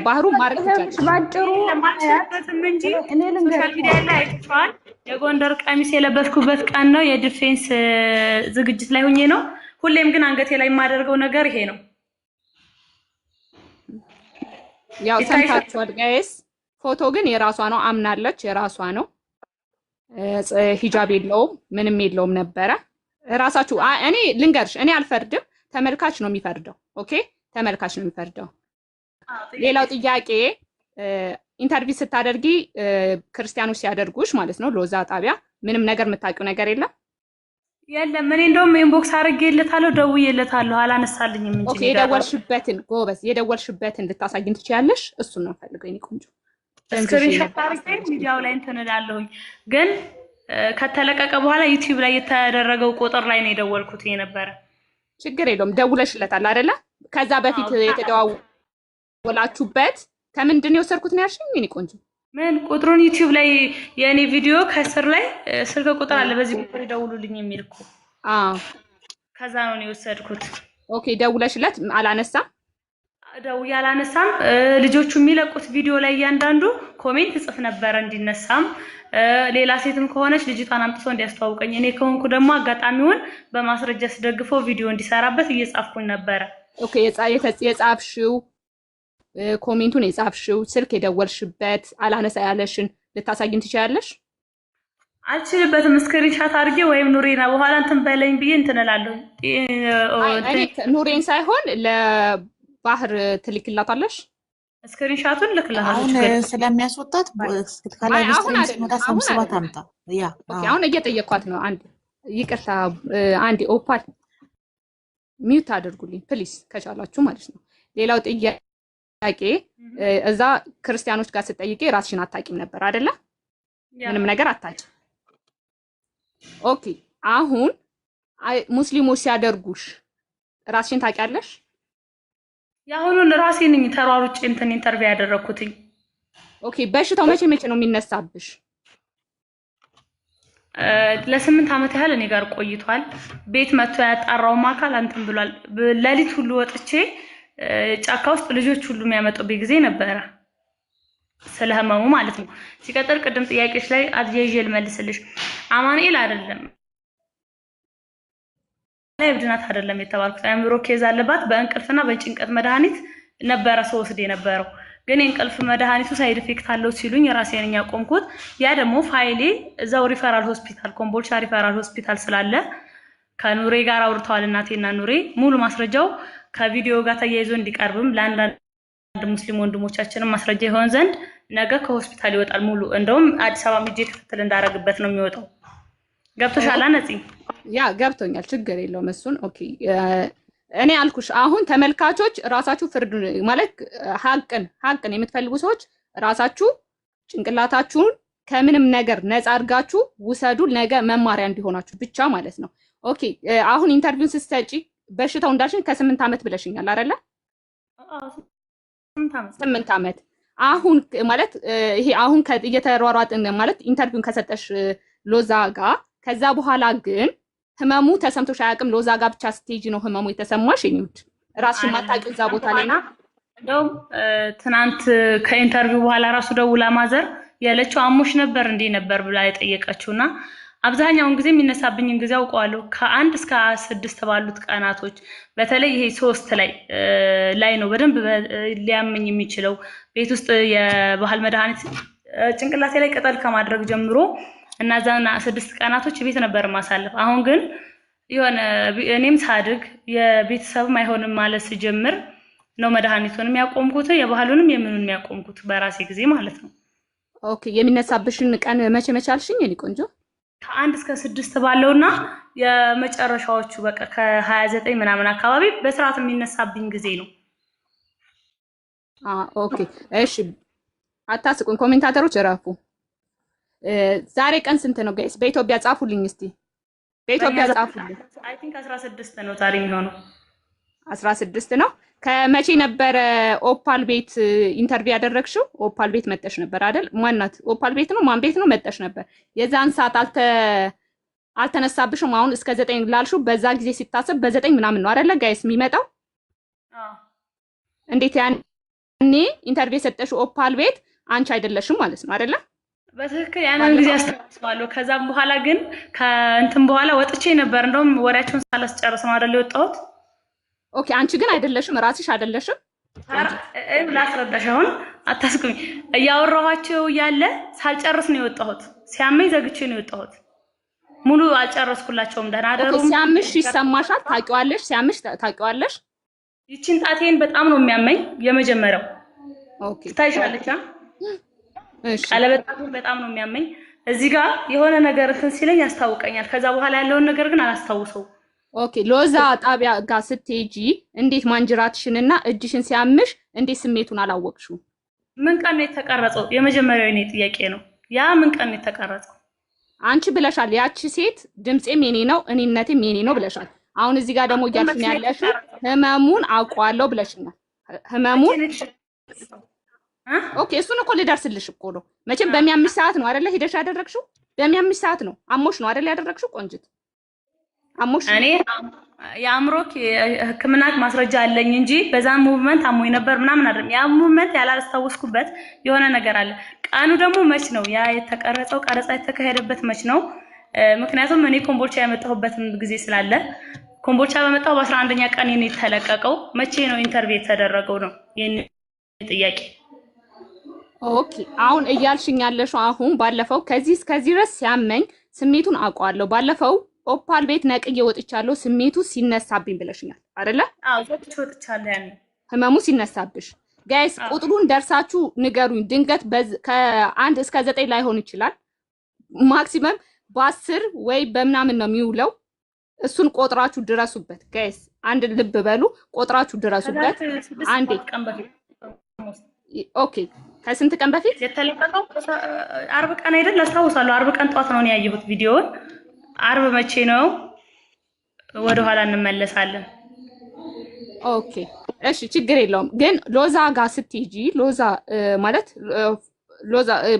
ባህሩ ማድረግ ትችያለሽ። ባጭሩ ለማጥፋትም እንጂ ሶሻል ሚዲያ ላይ አይተሽዋል። የጎንደር ቀሚስ የለበስኩበት ቀን ነው፣ የዲፌንስ ዝግጅት ላይ ሆኜ ነው። ሁሌም ግን አንገቴ ላይ የማደርገው ነገር ይሄ ነው። ያው ሰምታችኋል ጋይስ። ፎቶ ግን የራሷ ነው፣ አምናለች፣ የራሷ ነው። ሂጃብ የለውም ምንም የለውም ነበረ። ራሳችሁ እኔ ልንገርሽ፣ እኔ አልፈርድም፣ ተመልካች ነው የሚፈርደው። ኦኬ ተመልካች ነው የሚፈርደው። ሌላው ጥያቄ ኢንተርቪው ስታደርጊ ክርስቲያኖች ሲያደርጉሽ ማለት ነው ሎዛ ጣቢያ ምንም ነገር የምታውቂው ነገር የለም? የለም። እኔ እንደውም ኢንቦክስ አድርጌለታለሁ፣ ደውዬለታለሁ፣ አላነሳልኝም እንጂ። ኦኬ የደወልሽበትን ጎበዝ፣ የደወልሽበትን ልታሳይኝ ትችያለሽ? እሱን ነው ፈልገው የኔ ቆንጆ። ስክሪንሾት አድርጌ ሚዲያው ላይ እንትን እላለሁኝ፣ ግን ከተለቀቀ በኋላ ዩቲዩብ ላይ የተደረገው ቁጥር ላይ ነው የደወልኩት የነበረ። ችግር የለውም። ደውለሽለታል አይደለ? ከዛ በፊት የተደዋወላችሁበት ከምንድን ነው የወሰድኩት ነው ያልሽኝ የኔ ቆንጆ? ምን ቁጥሩን ዩቲዩብ ላይ የኔ ቪዲዮ ከስር ላይ ስልክ ቁጥር አለ፣ በዚህ ቁጥር ይደውሉልኝ የሚል እኮ። ከዛ ነው የወሰድኩት። ኦኬ ደውለሽለት አላነሳም? ደውዬ አላነሳም። ልጆቹ የሚለቁት ቪዲዮ ላይ እያንዳንዱ ኮሜንት ጽፍ ነበረ እንዲነሳም፣ ሌላ ሴትም ከሆነች ልጅቷን አምጥቶ እንዲያስተዋውቀኝ፣ እኔ ከሆንኩ ደግሞ አጋጣሚውን በማስረጃ ስደግፈው ቪዲዮ እንዲሰራበት እየጻፍኩኝ ነበረ። ኦኬ የጻፍሽው ኮሜንቱን የጻፍሽው ስልክ የደወልሽበት አላነሳ ያለሽን ልታሳይን ትችያለሽ? አልችልበትም። ስክሪንሻት አድርጌ ወይም ኑሬና በኋላ እንትን በለኝ ብዬ እንትን እላለሁ። ኑሬን ሳይሆን ለባህር ትልክላታለሽ? ስክሪንሻቱን ልክላታለች። አሁን ስለሚያስወጣት ከላይ ስክሪንሻት ሰምስባት አምጣ። ያ አሁን እየጠየኳት ነው። አንድ ይቅርታ፣ አንድ ኦፓል ሚውት አድርጉልኝ ፕሊስ ከቻላችሁ ማለት ነው። ሌላው ጥያቄ እዛ ክርስቲያኖች ጋር ስትጠይቂ ራስሽን አታቂም ነበር አይደለ? ምንም ነገር አታቂም። ኦኬ አሁን ሙስሊሞች ሲያደርጉሽ ራስሽን ታቂያለሽ? ያሁኑን ራሴ ነኝ ተሯሩጬ እንትን ኢንተርቪው ያደረኩትኝ። ኦኬ በሽታው መቼ ነው የሚነሳብሽ? ለ8 ዓመት ያህል እኔ ጋር ቆይቷል። ቤት መጥቶ ያጣራውም አካል አንተም ብሏል። ለሊት ሁሉ ወጥቼ ጫካ ውስጥ ልጆች ሁሉ የሚያመጡብኝ ጊዜ ነበረ፣ ስለ ህመሙ ማለት ነው። ሲቀጥል ቅድም ጥያቄዎች ላይ አድየዥ ልመልስልሽ፣ አማኑኤል አይደለም ላይ እብድናት አይደለም የተባልኩት። አእምሮ ኬዝ አለባት። በእንቅልፍና በጭንቀት መድኃኒት ነበረ ሰው ወስድ የነበረው፣ ግን የእንቅልፍ መድኃኒቱ ሳይድ ኢፌክት አለው ሲሉኝ ራሴን ነኝ ያቆምኩት። ያ ደግሞ ፋይሌ እዛው ሪፈራል ሆስፒታል ኮምቦልቻ ሪፈራል ሆስፒታል ስላለ ከኑሬ ጋር አውርተዋል። እናቴና ኑሬ ሙሉ ማስረጃው ከቪዲዮ ጋር ተያይዞ እንዲቀርብም ለአንዳንድ ሙስሊም ወንድሞቻችንም ማስረጃ ይሆን ዘንድ ነገ ከሆስፒታል ይወጣል ሙሉ። እንደውም አዲስ አበባ ምጄ ክትትል እንዳረግበት ነው የሚወጣው። ገብቶሻል ነፂ? ያ ገብቶኛል። ችግር የለውም እሱን። ኦኬ እኔ አልኩሽ አሁን ተመልካቾች ራሳችሁ ፍርድ ማለት ሀቅን የምትፈልጉ ሰዎች ራሳችሁ ጭንቅላታችሁን ከምንም ነገር ነፃ አድርጋችሁ ውሰዱ፣ ነገ መማሪያ እንዲሆናችሁ ብቻ ማለት ነው። ኦኬ አሁን ኢንተርቪውን ስትሰጪ በሽታው እንዳልሽኝ ከ8 ዓመት ብለሽኛል አይደለ? 8 ዓመት አሁን ማለት ይሄ አሁን እየተሯሯጥን ማለት ኢንተርቪውን ከሰጠሽ ሎዛ ጋር ከዛ በኋላ ግን ህመሙ ተሰምቶሽ አያውቅም? ሎዛ ጋር ብቻ ስቴጅ ነው ህመሙ የተሰማሽ? የሚውድ ራስሽን ማታውቂው እዛ ቦታ ላይ ና እንደውም ትናንት ከኢንተርቪው በኋላ ራሱ ደውላ ማዘር ያለችው አሞሽ ነበር እንዴ ነበር ብላ የጠየቀችውና አብዛኛውን ጊዜ የሚነሳብኝን ጊዜ አውቀዋለሁ። ከ1 እስከ 6 ባሉት ቀናቶች በተለይ ይሄ 3 ላይ ነው በደንብ ሊያመኝ የሚችለው። ቤት ውስጥ የባህል መድኃኒት ጭንቅላቴ ላይ ቅጠል ከማድረግ ጀምሮ እና ዛና 6 ቀናቶች ቤት ነበር ማሳለፍ። አሁን ግን የሆነ እኔም ሳድግ የቤተሰብም አይሆንም ማለት ሲጀምር ነው መድኃኒቱንም ያቆምኩት የባህሉንም የምኑንም ያቆምኩት በራሴ ጊዜ ማለት ነው። ኦኬ የሚነሳብሽን ቀን መቼ አልሽኝ? እኔ ቆንጆ ከ1 እስከ 6 ባለውና የመጨረሻዎቹ በቃ ከ29 ምናምን አካባቢ በስርዓት የሚነሳብኝ ጊዜ ነው። ኦኬ እሺ፣ አታስቁኝ ኮሜንታተሮች እረፉ። ዛሬ ቀን ስንት ነው ጋይስ? በኢትዮጵያ ጻፉልኝ እስቲ። በኢትዮጵያ ጻፉልኝ። አይ ቲንክ 16 ነው ዛሬ የሚሆነው። 16 ነው። ከመቼ ነበረ ኦፓል ቤት ኢንተርቪው ያደረግሽው? ኦፓል ቤት መጠሽ ነበር አይደል? ማናት? ኦፓል ቤት ነው ማን ቤት ነው መጠሽ ነበር? የዛን ሰዓት አልተነሳብሽም? አሁን እስከ 9 ላልሽው በዛ ጊዜ ሲታሰብ በ9 ምናምን ነው አይደለ ጋይስ የሚመጣው? እንዴት ያኔ ኢንተርቪው የሰጠሽው ኦፓል ቤት አንቺ አይደለሽም ማለት ነው አይደለ? በትክክል ያንን ጊዜ አስተዋጽዋለሁ። ከዛም በኋላ ግን ከእንትን በኋላ ወጥቼ ነበር። እንደውም ወሬያቸውን ሳላስጨርስ ነው አይደል የወጣሁት። ኦኬ አንቺ ግን አይደለሽም፣ ራስሽ አይደለሽም። ላስረዳሽ፣ አሁን አታስቁኝ። እያወራኋቸው ያለ ሳልጨርስ ነው የወጣሁት። ሲያመኝ ዘግቼ ነው የወጣሁት። ሙሉ አልጨረስኩላቸውም። ደህና አደሩ። ሲያምሽ ይሰማሻል? ታውቂዋለሽ? ሲያምሽ ታውቂዋለሽ? ይቺን ጣቴን በጣም ነው የሚያመኝ። የመጀመሪያው ኦኬ ታይሻለች። እሺ ቀለበጣቱን በጣም ነው የሚያመኝ። እዚህ ጋር የሆነ ነገር እንትን ሲለኝ ያስታውቀኛል። ከዛ በኋላ ያለውን ነገር ግን አላስታውሰው። ኦኬ ሎዛ ጣቢያ ጋር ስትሄጂ እንዴት ማንጅራትሽንና እጅሽን ሲያምሽ እንዴት ስሜቱን አላወቅሽው? ምን ቀን ነው የተቀረጸው? የመጀመሪያው የኔ ጥያቄ ነው። ያ ምን ቀን ነው የተቀረጸው? አንቺ ብለሻል፣ ያቺ ሴት ድምጼም የኔ ነው እኔነቴም የኔ ነው ብለሻል። አሁን እዚህ ጋር ደግሞ እያልሽኝ ያለሽው ህመሙን አውቀዋለሁ ብለሽኛል። ህመሙን ኦኬ እሱን እኮ ልደርስልሽ እኮ ነው። መቼም በሚያምሽ ሰዓት ነው አይደለ ሄደሽ ያደረግሽው? በሚያምሽ ሰዓት ነው አሞሽ ነው አይደለ ያደረግሽው? ቆንጅት አሞሽ እኔ የአእምሮክ ህክምና ማስረጃ አለኝ እንጂ በዛ ሙቭመንት አሞኝ ነበር ምናምን አይደለም። ያ ሙቭመንት ያላስታወስኩበት የሆነ ነገር አለ። ቀኑ ደግሞ መች ነው ያ የተቀረጸው? ቀረጻ የተካሄደበት መች ነው? ምክንያቱም እኔ ኮምቦልቻ ያመጣሁበትም ጊዜ ስላለ ኮምቦልቻ በመጣሁ በ11ኛ ቀን የኔ የተለቀቀው መቼ ነው ኢንተርቪው የተደረገው ነው የኔ ጥያቄ። ኦኬ አሁን እያልሽኝ ያለሽው አሁን ባለፈው ከዚህ እስከዚህ ድረስ ሲያመኝ ስሜቱን አውቀዋለሁ፣ ባለፈው ኦፓል ቤት ነቅዬ ወጥቻለሁ ስሜቱ ሲነሳብኝ ብለሽኛል አይደለ? አዎ ወጥቻለሁ ያኔ ህመሙ ሲነሳብሽ። ጋይስ ቁጥሩን ደርሳችሁ ንገሩኝ። ድንገት ከ1 እስከ 9 ላይሆን ይችላል፣ ማክሲመም በ10 ወይ በምናምን ነው የሚውለው። እሱን ቆጥራችሁ ድረሱበት ጋይስ። አንድ ልብ በሉ፣ ቆጥራችሁ ድረሱበት። አንዴ ኦኬ ከስንት ቀን በፊት የተለቀቀው? አርብ ቀን አይደል? አስታውሳለሁ። አርብ ቀን ጧት ነው ያየሁት ቪዲዮውን። አርብ መቼ ነው? ወደ ኋላ እንመለሳለን። ኦኬ እሺ ችግር የለውም። ግን ሎዛ ጋር ስትሄጂ ሎዛ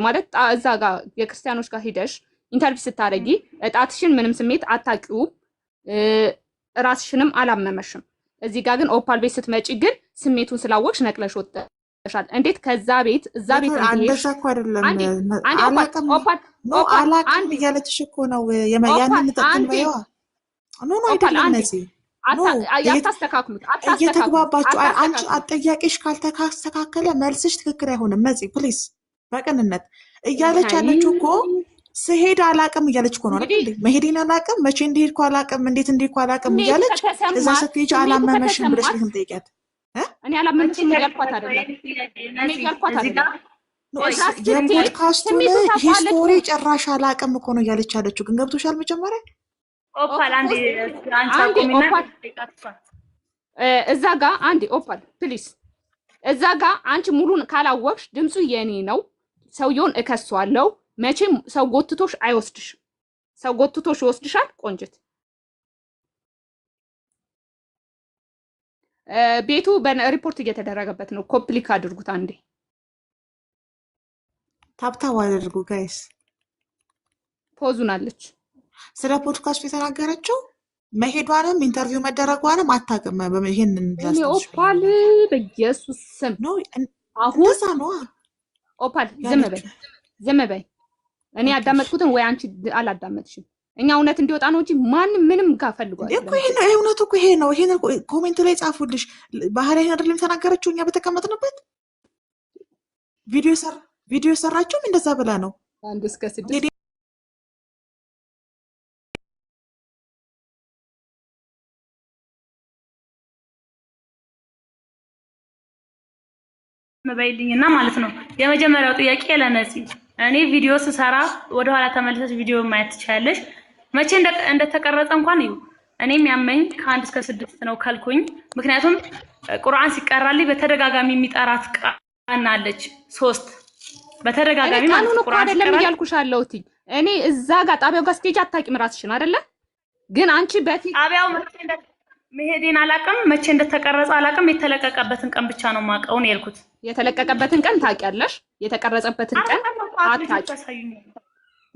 ማለት እዛ ጋር የክርስቲያኖች ጋር ሄደሽ ኢንተርቪው ስታደርጊ እጣትሽን ምንም ስሜት አታውቂውም፣ ራስሽንም አላመመሽም። እዚህ ጋር ግን ኦፓል ቤት ስትመጪ ግን ስሜቱን ስላወቅሽ ነቅለሽ ወጥተሻል። እንዴት ከዛ ቤት እዛ ቤት እንደዛ እኮ አይደለም። አላቅም እያለችሽ እኮ ነው። ያንን ተጠቅመው ኖ አይደለም ነዚህ ያታስተካክሉት እየተግባባችሁ አንቺ አጠያቂሽ ካልተስተካከለ መልስሽ ትክክል አይሆንም። መዚህ ፕሊዝ በቅንነት እያለች ያለችው እኮ ስሄድ አላቅም እያለች እኮ ነው አይደል? መሄዴን አላቅም፣ መቼ እንደሄድኩ አላቅም፣ እንዴት እንደሄድኩ አላቅም እያለች እዛ ስትሄጂ አላመመሽም ብለሽ ነው የምትጠይቂያት። እኔ አላመመሽም ያልኳት አይደለም። እኔ ያልኳት አይደለም። የፖድካስቱን ሂስቶሪ ጭራሽ አላቅም እኮ ነው እያለች ያለችው። ግን ገብቶሻል? መጀመሪያ ኦፓል አንዴ እዛ ጋር አንዴ ኦፓል ፕሊዝ፣ እዛ ጋር አንቺ ሙሉን ካላወቅሽ ድምፁ የኔ ነው፣ ሰውየውን እከሷለሁ። መቼም ሰው ጎትቶሽ አይወስድሽም። ሰው ጎትቶሽ ይወስድሻል። ቆንጅት ቤቱ በሪፖርት እየተደረገበት ነው። ኮፕሊክ አድርጉት አንዴ፣ ታብታብ አድርጉ ጋይስ። ፖዙናለች ስለ ፖድካስቱ የተናገረችው መሄዷንም ኢንተርቪው መደረጓንም አታውቅም። ይሄንን ኦፓል በኢየሱስ ስም ነው አሁን ነው ኦፓል ዝም በይ። እኔ ያዳመጥኩትን ወይ አንቺ አላዳመጥሽም። እኛ እውነት እንዲወጣ ነው እንጂ ማንም ምንም ጋር ፈልጓል እኮ ይሄ ነው እውነቱ እኮ ይሄ ነው። ይሄን ኮሜንት ላይ ጻፉልሽ። ባህሪያ አይደለም ተናገረችው። እኛ በተቀመጥንበት ቪዲዮ ሰራችሁም እንደዛ ብላ ነው 1 እስከ 6 መባይልኝና ማለት ነው። የመጀመሪያው ጥያቄ ለነፂ እኔ ቪዲዮ ስሰራ ወደኋላ ተመልሰሽ ቪዲዮ ማየት ትችያለሽ። መቼ እንደተቀረጸ እንኳን እዩ። እኔም ያመኝ ከ1 እስከ 6 ነው ካልኩኝ፣ ምክንያቱም ቁርአን ሲቀራልኝ በተደጋጋሚ የሚጠራት ቃል አለች 3 በተደጋጋሚ ማለት ነው። ቁርአን አይደለም እያልኩሽ አለሁት እኔ እዛ ጋር ጣቢያው ጋር ስትሄጂ አታውቂም ራስሽን አይደለ? ግን አንቺ በፊት ጣቢያው መሄዴን አላውቅም፣ መቼ እንደተቀረጸ አላውቅም። የተለቀቀበትን ቀን ብቻ ነው የማውቀው ነው ያልኩት። የተለቀቀበትን ቀን ታውቂያለሽ፣ የተቀረጸበትን ቀን አታውቂም።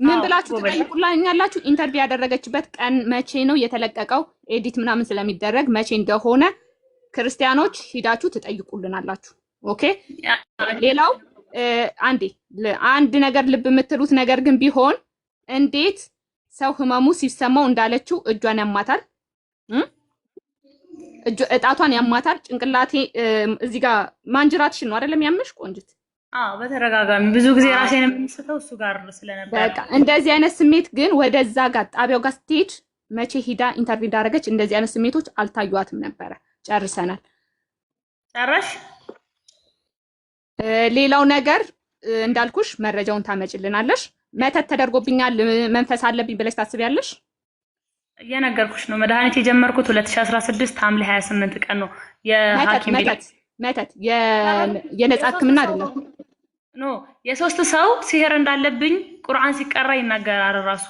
ምን ብላችሁ ትጠይቁላኛላችሁ? ኢንተርቪው ያደረገችበት ቀን መቼ ነው የተለቀቀው? ኤዲት ምናምን ስለሚደረግ መቼ እንደሆነ ክርስቲያኖች ሂዳችሁ ትጠይቁልናላችሁ። ኦኬ። ሌላው አንድ ነገር ልብ የምትሉት ነገር ግን ቢሆን እንዴት ሰው ህመሙ ሲሰማው እንዳለችው እጇን ያማታል፣ እጣቷን ያማታል፣ ጭንቅላቴ እዚህ ጋር ማንጅራትሽን ነው አይደለም ያምሽ ቆንጅት? በተደጋጋሚ ብዙ ጊዜ ራሴን የምንስተው እሱ ጋር ስለነበር በቃ እንደዚህ አይነት ስሜት ግን ወደዛ ጋር ጣቢያው ጋር ስትሄድ መቼ ሂዳ ኢንተርቪው እንዳደረገች እንደዚህ አይነት ስሜቶች አልታዩአትም ነበረ። ጨርሰናል። ጨረሽ? ሌላው ነገር እንዳልኩሽ መረጃውን ታመጭልናለሽ። መተት ተደርጎብኛል መንፈስ አለብኝ ብለሽ ታስቢያለሽ? እየነገርኩሽ ነው። መድኃኒት የጀመርኩት 2016 ሐምሌ 28 ቀን ነው። የሐኪም መተት የነጻ ህክምና አይደለም። ኖ የሶስት ሰው ሲህር እንዳለብኝ ቁርአን ሲቀራ ይናገራል ራሱ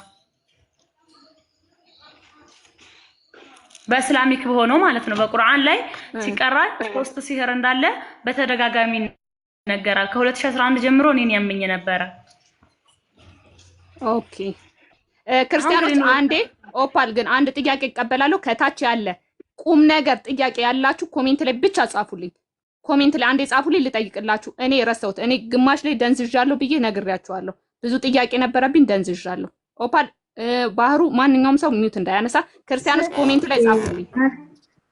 በእስላሚክ በሆነው ማለት ነው። በቁርአን ላይ ሲቀራ ሶስት ሲህር እንዳለ በተደጋጋሚ ይነገራል። ከ2011 ጀምሮ እኔን ያመኝ ነበረ። ኦኬ ክርስቲያኖች አንዴ ኦፓል ግን አንድ ጥያቄ እቀበላለሁ። ከታች ያለ ቁም ነገር ጥያቄ ያላችሁ ኮሜንት ላይ ብቻ ጻፉልኝ። ኮሜንት ላይ አንዴ ጻፉልኝ ልጠይቅላችሁ። እኔ ረሳሁት። እኔ ግማሽ ላይ ደንዝዣለሁ ብዬ ነግሬያችኋለሁ። ብዙ ጥያቄ ነበረብኝ ደንዝዣለሁ። ኦፓል ባህሩ ማንኛውም ሰው ሚውት እንዳያነሳ ክርስቲያኖች ኮሜንት ላይ ጻፉልኝ።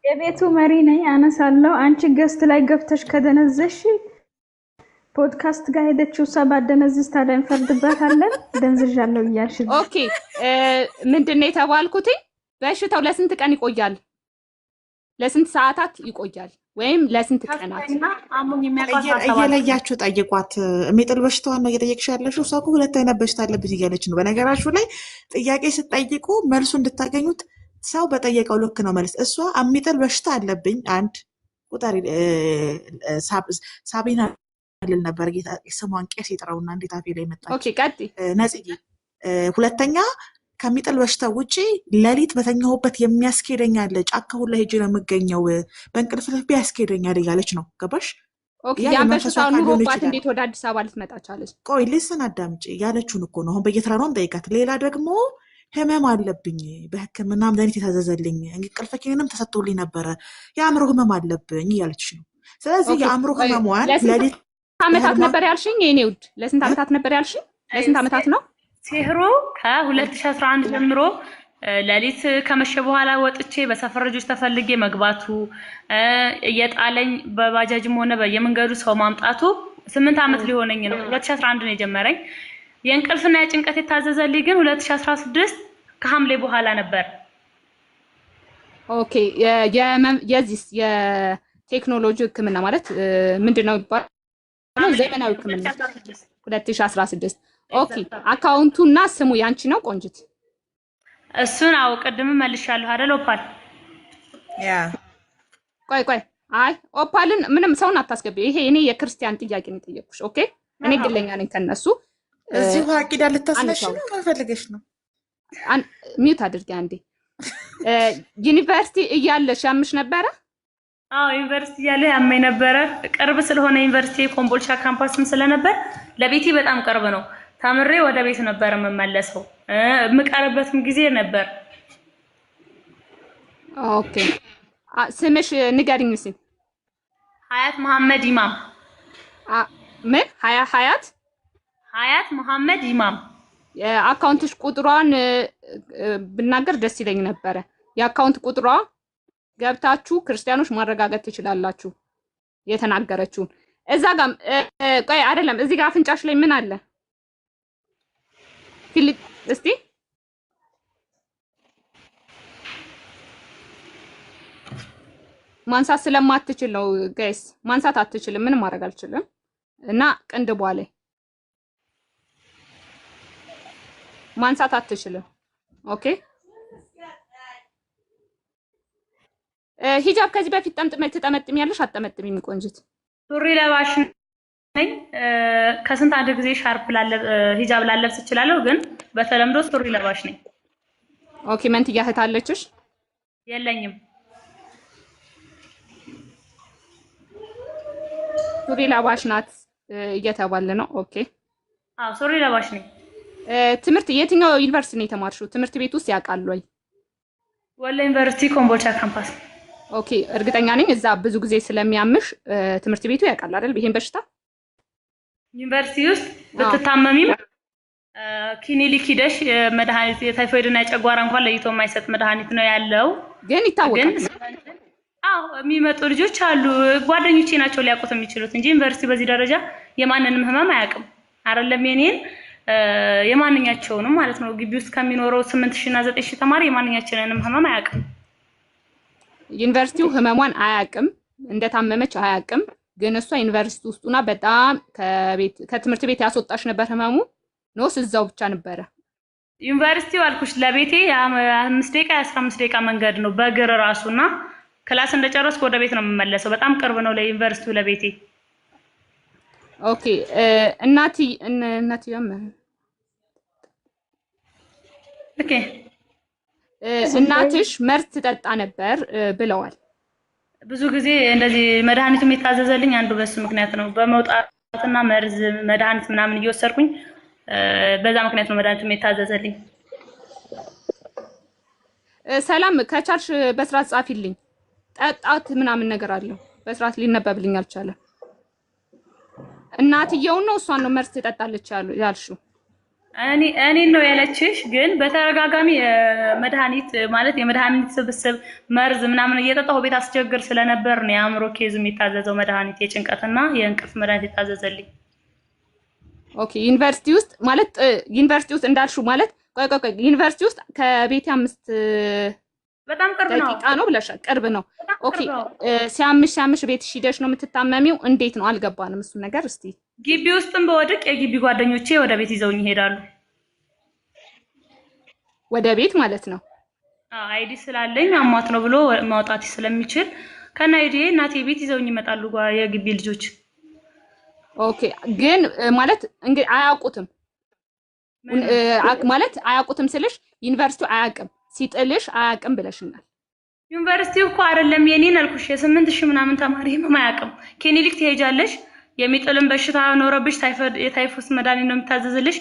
የቤቱ መሪ ነኝ አነሳለሁ። አንቺ ገስት ላይ ገብተሽ ከደነዘሽ ፖድካስት ጋር ሄደችው ሰባት ደነዝስ ታዲያ እንፈርድባታለን። ደንዝዣለሁ እያልሽ ኦኬ ምንድነው የተባልኩት? በሽታው ለስንት ቀን ይቆያል? ለስንት ሰዓታት ይቆያል? ወይም ለስንት ቀናት? እየለያችሁ ጠይቋት። የሚጥል በሽታዋን ነው እየጠየቅሽ ያለሽው። እሷ እኮ ሁለት አይነት በሽታ አለብኝ እያለች ነው። በነገራችሁ ላይ ጥያቄ ስትጠይቁ መልሱ እንድታገኙት ሰው በጠየቀው ልክ ነው መልስ። እሷ የሚጥል በሽታ አለብኝ አንድ ቁጥር ሳቢና ልል ነበር ጌታ ስሟን ቄስ ይጥራውና እንዴት አፌ ላይ መጣች። ኦኬ ቀጥይ ነጽዬ። ሁለተኛ ከሚጥል በሽታ ውጪ ሌሊት በተኛሁበት የሚያስኬደኝ አለ። ጫካ ሁላ ሄጄ ነው የምገኘው፣ በእንቅልፍ ልቤ ያስኬደኛል እያለች ነው። ገባሽ? ኦኬ ያን በሽታው ኑሮባት እንዴት ወደ አዲስ አበባ ልትመጣ ቻለች? ቆይ ልስን አዳምጪ ያለችውን እኮ ነው። አሁን በየተራ ነው ጠይቃት። ሌላ ደግሞ ህመም አለብኝ፣ በህክምና መድኃኒት የታዘዘልኝ እንቅልፍ ኪኒንም ተሰጥቶልኝ ነበረ፣ የአእምሮ ህመም አለብኝ እያለች ነው። ስለዚህ የአእምሮ ህመሟን ሌሊት ዓመታት ነበር ያልሽኝ? የኔ ውድ ለስንት ዓመታት ነበር ያልሽኝ? ለስንት ዓመታት ነው ሲህሩ? ከ2011 ጀምሮ ሌሊት ከመሸ በኋላ ወጥቼ በሰፈር ልጆች ተፈልጌ መግባቱ፣ እየጣለኝ በባጃጅም ሆነ በየመንገዱ ሰው ማምጣቱ 8 ዓመት ሊሆነኝ ነው። 2011 ነው የጀመረኝ። የእንቅልፍና የጭንቀት የታዘዘልኝ ግን 2016 ከሐምሌ በኋላ ነበር። ኦኬ የዚህ የቴክኖሎጂ ህክምና ማለት ምንድነው ይባላል? ዘመናዊ ህክምና 2016 ኦኬ። አካውንቱና ስሙ ያንቺ ነው ቆንጅት? እሱን አው ቅድም መልሻለሁ አይደል ኦፓል? ያ ቆይ አይ ኦፓልን ምንም ሰውን አታስገቢ። ይሄ እኔ የክርስቲያን ጥያቄ ነው የጠየኩሽ። ኦኬ እኔ ግለኛ ነኝ ከነሱ። እዚሁ አቂዳ ልታስነሽ ነው ማፈልገሽ ነው። ሚውት አድርጊ አንዴ። ዩኒቨርሲቲ እያለሽ ያምሽ ነበረ? ዩኒቨርሲቲ እያለ ያመኝ ነበረ። ቅርብ ስለሆነ ዩኒቨርሲቲ ኮምቦልቻ ካምፓስም ስለነበር ለቤቴ በጣም ቅርብ ነው። ተምሬ ወደ ቤት ነበር የምመለሰው። የምቀርበትም ጊዜ ነበር። ኦኬ ስምሽ ንገሪኝ እስኪ። ሀያት መሐመድ ኢማም። ምን ሀያት መሐመድ ኢማም። የአካውንትሽ ቁጥሯን ብናገር ደስ ይለኝ ነበረ። የአካውንት ቁጥሯ ገብታችሁ ክርስቲያኖች ማረጋገጥ ትችላላችሁ የተናገረችውን። እዛ ጋር ቆይ አይደለም፣ እዚህ ጋር አፍንጫሽ ላይ ምን አለ? ፊሊፕ እስቲ ማንሳት ስለማትችል ነው ጋይስ፣ ማንሳት አትችልም። ምንም ማድረግ አልችልም። እና ቅንድቧ ላይ ማንሳት አትችልም። ኦኬ ሂጃብ ከዚህ በፊት ትጠመጥሚያለሽ አትጠመጥሚም? ቆንጅት ሱሪ ለባሽ ነኝ። ከስንት አንድ ጊዜ ሻርፕ ሂጃብ ላለብስ እችላለሁ፣ ግን በተለምዶ ሱሪ ለባሽ ነኝ። ኦኬ መንትያ እህት አለችሽ? የለኝም። ሱሪ ለባሽ ናት እየተባለ ነው። ኦኬ አዎ ሱሪ ለባሽ ነኝ። ትምህርት የትኛው ዩኒቨርሲቲ ነው የተማርሽው? ትምህርት ቤት ውስጥ ያውቃሉ ወይ? ወሎ ዩኒቨርሲቲ ኮምቦልቻ ካምፓስ። ኦኬ እርግጠኛ ነኝ እዛ ብዙ ጊዜ ስለሚያምሽ ትምህርት ቤቱ ያውቃል አይደል? ይሄን በሽታ ዩኒቨርሲቲ ውስጥ ብትታመሚም ክሊኒክ ሂደሽ መድኃኒት የታይፎይድ እና የጨጓራ እንኳን ለይቶ የማይሰጥ መድኃኒት ነው ያለው። ግን ይታወቃል። አዎ የሚመጡ ልጆች አሉ፣ ጓደኞቼ ናቸው ሊያውቁት የሚችሉት እንጂ ዩኒቨርሲቲ በዚህ ደረጃ የማንንም ህመም አያውቅም። አይደለም የኔን የማንኛቸውንም ማለት ነው። ግቢ ውስጥ ከሚኖረው 8000 እና 9000 ተማሪ የማንኛችንንም ህመም አያውቅም። ዩኒቨርሲቲው ህመሟን አያውቅም፣ እንደታመመች አያውቅም። ግን እሷ ዩኒቨርሲቲ ውስጡና በጣም ከትምህርት ቤት ያስወጣሽ ነበር ህመሙ ኖስ እዛው ብቻ ነበረ? ዩኒቨርሲቲው አልኩሽ ለቤቴ 5 ደቂቃ 15 ደቂቃ መንገድ ነው በእግር ራሱና ክላስ እንደጨረስኩ ወደ ቤት ነው የምመለሰው። በጣም ቅርብ ነው ለዩኒቨርሲቲው ለቤቴ። ኦኬ እናትየም ኦኬ እናትሽ መርዝ ትጠጣ ነበር ብለዋል። ብዙ ጊዜ እንደዚህ መድኃኒቱም የታዘዘልኝ አንዱ በሱ ምክንያት ነው። በመውጣትና መርዝ መድኃኒት ምናምን እየወሰድኩኝ በዛ ምክንያት ነው መድኃኒቱም የታዘዘልኝ። ሰላም ከቻልሽ በስርዓት ጻፊልኝ። ጠጣት ምናምን ነገር አለው በስርዓት ሊነበብልኝ አልቻለም። እናትየው ነው እሷን ነው መርዝ ትጠጣለች ያልሽው? እኔን ነው ያለችሽ። ግን በተረጋጋሚ መድኃኒት ማለት የመድኃኒት ስብስብ መርዝ ምናምን እየጠጣሁ ቤት አስቸግር ስለነበር ነው የአእምሮ ኬዝ የሚታዘዘው መድኃኒት የጭንቀትና የእንቅልፍ መድኃኒት የታዘዘልኝ። ኦኬ ዩኒቨርሲቲ ውስጥ ማለት ዩኒቨርሲቲ ውስጥ እንዳልሽው ማለት ቆይ ዩኒቨርሲቲ ውስጥ ከቤት 5 በጣም ቅርብ ነው ደቂቃ ነው ብለሻል። ቅርብ ነው። ኦኬ ሲያምሽ ቤትሽ ሂደሽ ነው የምትታመሚው? እንዴት ነው አልገባንም እሱ ነገር። እስቲ ግቢ ውስጥም በወድቅ የግቢ ጓደኞቼ ወደ ቤት ይዘውኝ ይሄዳሉ። ወደ ቤት ማለት ነው? አይዲ ስላለኝ አሟት ነው ብሎ ማውጣት ስለሚችል ከና አይዲ እናቴ ቤት ይዘውኝ ይመጣሉ የግቢ ልጆች። ኦኬ ግን ማለት እንግዲህ አያውቁትም ማለት አያውቁትም ስልሽ ዩኒቨርሲቲው አያውቅም ሲጥልሽ አያውቅም ብለሽናል። ዩኒቨርሲቲው እኮ አይደለም የኔን አልኩሽ የ8000 ምናምን ተማሪ ህመም አያውቅም። ክሊኒክ ትሄጃለሽ የሚጥልም በሽታ ኖረብሽ የታይፎስ መድኃኒት ነው የምታዘዝልሽ።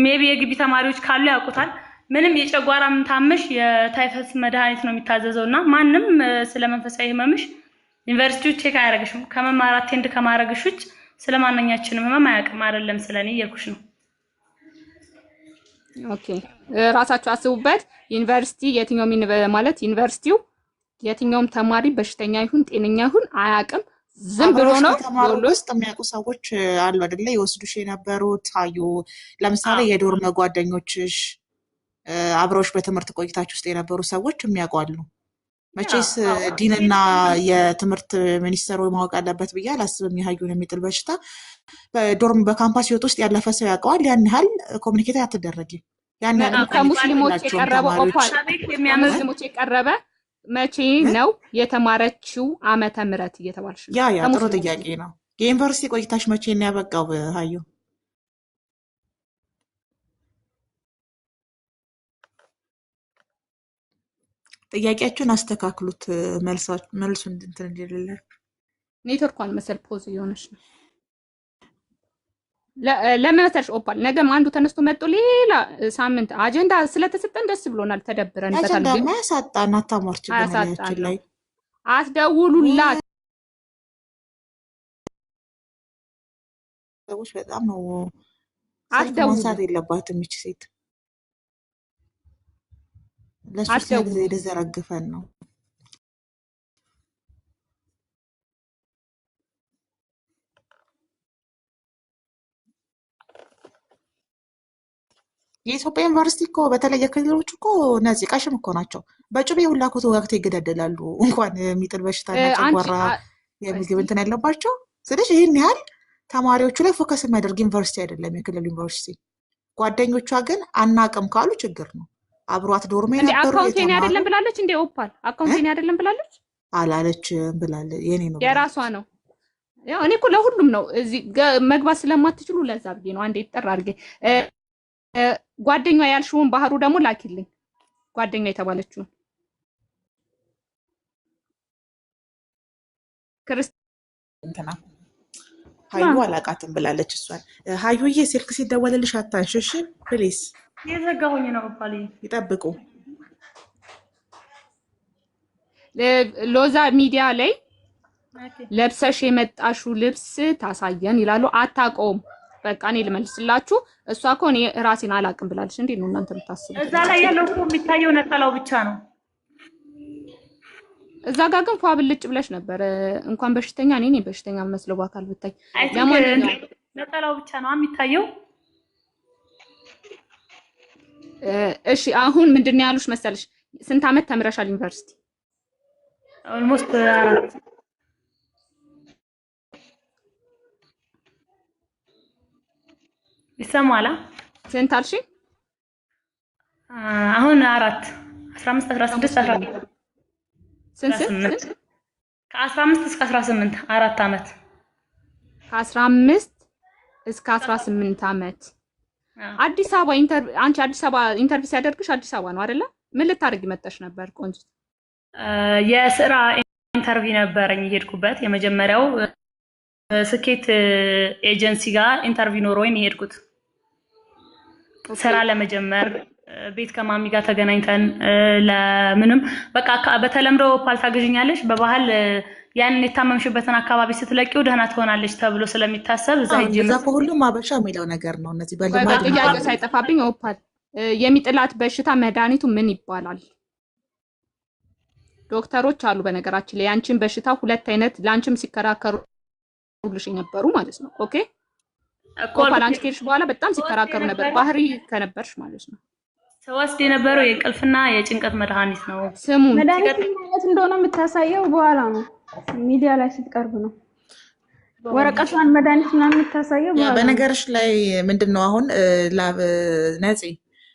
ሜቢ የግቢ ተማሪዎች ካሉ ያውቁታል። ምንም የጨጓራም ታመሽ የታይፎስ መድኃኒት ነው የሚታዘዘውና ማንም ስለመንፈሳዊ ህመምሽ ዩኒቨርሲቲው ቼክ አያረግሽም። ከመማር አቴንድ ከማረግሽ ውጭ ስለማንኛችንም ህመም አያውቅም። አይደለም ስለኔ እያልኩሽ ነው። ኦኬ ራሳችሁ አስቡበት። ዩኒቨርሲቲ የትኛውም ማለት ዩኒቨርሲቲው የትኛውም ተማሪ በሽተኛ ይሁን ጤነኛ ይሁን አያውቅም። ዝም ብሎ ነው ተማሪ ውስጥ የሚያውቁ ሰዎች አሉ አይደለ? ይወስዱሽ የነበሩት አዩ። ለምሳሌ የዶርም ጓደኞችሽ አብረውሽ በትምህርት ቆይታችሁ ውስጥ የነበሩ ሰዎች የሚያውቁ አሉ። መቼስ ዲንና የትምህርት ሚኒስቴሩ ማወቅ አለበት ብዬ አላስብም። የሀዩን የሚጥል በሽታ በዶርም በካምፓስ ህይወት ውስጥ ያለፈ ሰው ያውቀዋል። ያን ያህል ኮሚኒኬት አትደረጊም። ያን ያህል ከሙስሊሞች የቀረበ ሙስሊሞች የቀረበ መቼ ነው የተማረችው ዓመተ ምህረት እየተባልሽ ነው? ያ ጥሩ ጥያቄ ነው። የዩኒቨርሲቲ ቆይታሽ መቼ ነው ያበቃው ሀዩ? ጥያቄያችሁን አስተካክሉት። መልሱ እንትን እንዲልላችሁ። ኔትወርኳን መሰል ፖዝ እየሆነች ነው። ለምን መሰልሽ ኦፓል ነገም አንዱ ተነስቶ መጥቶ ሌላ ሳምንት አጀንዳ ስለተሰጠን ደስ ብሎናል፣ ተደብረንበታል። አጀንዳ ማያሳጣን አታሟርች በላያችን ላይ አትደውሉላት። ሰዎች በጣም ነው ስልክ ማንሳት የለባትም ይች ሴት። ለሶስት ጊዜ የተዘረግፈን ነው። የኢትዮጵያ ዩኒቨርሲቲ እኮ በተለየ ክልሎች እኮ እነዚህ ቀሽም እኮ ናቸው። በጩቤ ሁላ እኮ ተወግተው ይገዳደላሉ። እንኳን የሚጥል በሽታና ጨጓራ የምግብ እንትን ያለባቸው ስለዚህ ይህን ያህል ተማሪዎቹ ላይ ፎከስ የሚያደርግ ዩኒቨርሲቲ አይደለም የክልል ዩኒቨርሲቲ። ጓደኞቿ ግን አናቅም ካሉ ችግር ነው። አብሯት ዶርሜ እንዴ ነበሩ አካውንቴን አይደለም የተማሩ ብላለች እንዴ ኦፓል አካውንቴን አይደለም ብላለች አላለችም ብላለች። የኔ ነው የራሷ ነው። ያው እኔ እኮ ለሁሉም ነው እዚህ መግባት ስለማትችሉ ለዛ ብዬ ነው አንዴ ይጠራ አድርጌ ጓደኛ ያልሽውን ባህሩ ደግሞ ላኪልኝ ጓደኛ የተባለችውን እንትና ሀዩ አላቃትም ብላለች። እሷን ሀዩዬ ስልክ ሲደወልልሽ አታንሽ እሺ ፕሊዝ። የዘጋሁኝ ነው ኦፓል ይጠብቁ። ሎዛ ሚዲያ ላይ ለብሰሽ የመጣሹ ልብስ ታሳየን ይላሉ። አታውቀውም። በቃ እኔ ልመልስላችሁ። እሷ እኮ እኔ ራሴን አላውቅም ብላለች። እንዴት ነው እናንተ የምታስቡት? እዛ ላይ ያለው እኮ የሚታየው ነጠላው ብቻ ነው። እዛ ጋር ግን ፏ ብልጭ ብለሽ ነበር። እንኳን በሽተኛ እኔ በሽተኛ መስለው በአካል ብታይ ለማንኛውም ነጠላው ብቻ ነው የሚታየው። እሺ አሁን ምንድነው ያሉሽ መሰለሽ? ስንት አመት ተምረሻል ዩኒቨርሲቲ? ኦልሞስት 4 ይሰማላ። ስንት አልሽ? አሁን 4 15 16 17 ስንት ከ15 እስከ 18 4 አመት ከ15 እስከ 18 አመት። አዲስ አበባ አንቺ አዲስ አበባ ኢንተርቪው ሲያደርግሽ አዲስ አበባ ነው አይደለ? ምን ልታደርጊ መጣሽ ነበር? ቆንጆ የስራ ኢንተርቪው ነበረኝ የሄድኩበት። የመጀመሪያው ስኬት ኤጀንሲ ጋር ኢንተርቪው ኖሮኝ የሄድኩት ስራ ለመጀመር ቤት ከማሚ ጋር ተገናኝተን ለምንም በቃ በተለምዶ ኦፓል ታገዥኛለሽ በባህል ያንን የታመምሽበትን አካባቢ ስትለቂው ደህና ትሆናለች ተብሎ ስለሚታሰብ እዛ ሄጄ እዛ ሁሉም አበሻ የሚለው ነገር ነው። እነዚህ በልማድ ጥያቄ ሳይጠፋብኝ ኦፓል የሚጥላት በሽታ መድኃኒቱ ምን ይባላል? ዶክተሮች አሉ በነገራችን ላይ ያንቺን በሽታ ሁለት አይነት ላንቺም ሲከራከሩልሽ የነበሩ ማለት ነው። ኦኬ ኦፓል አንቺ ከሄድሽ በኋላ በጣም ሲከራከሩ ነበር። ባህሪ ከነበርሽ ማለት ነው። ተወስድ የነበረው የእንቅልፍና የጭንቀት መድኃኒት ነው። ስሙ መድኃኒት ማለት እንደሆነ የምታሳየው በኋላ ነው፣ ሚዲያ ላይ ስትቀርብ ነው። ወረቀቷን መድኃኒት ምናምን የምታሳየው በኋላ። በነገርሽ ላይ ምንድነው አሁን ነፂ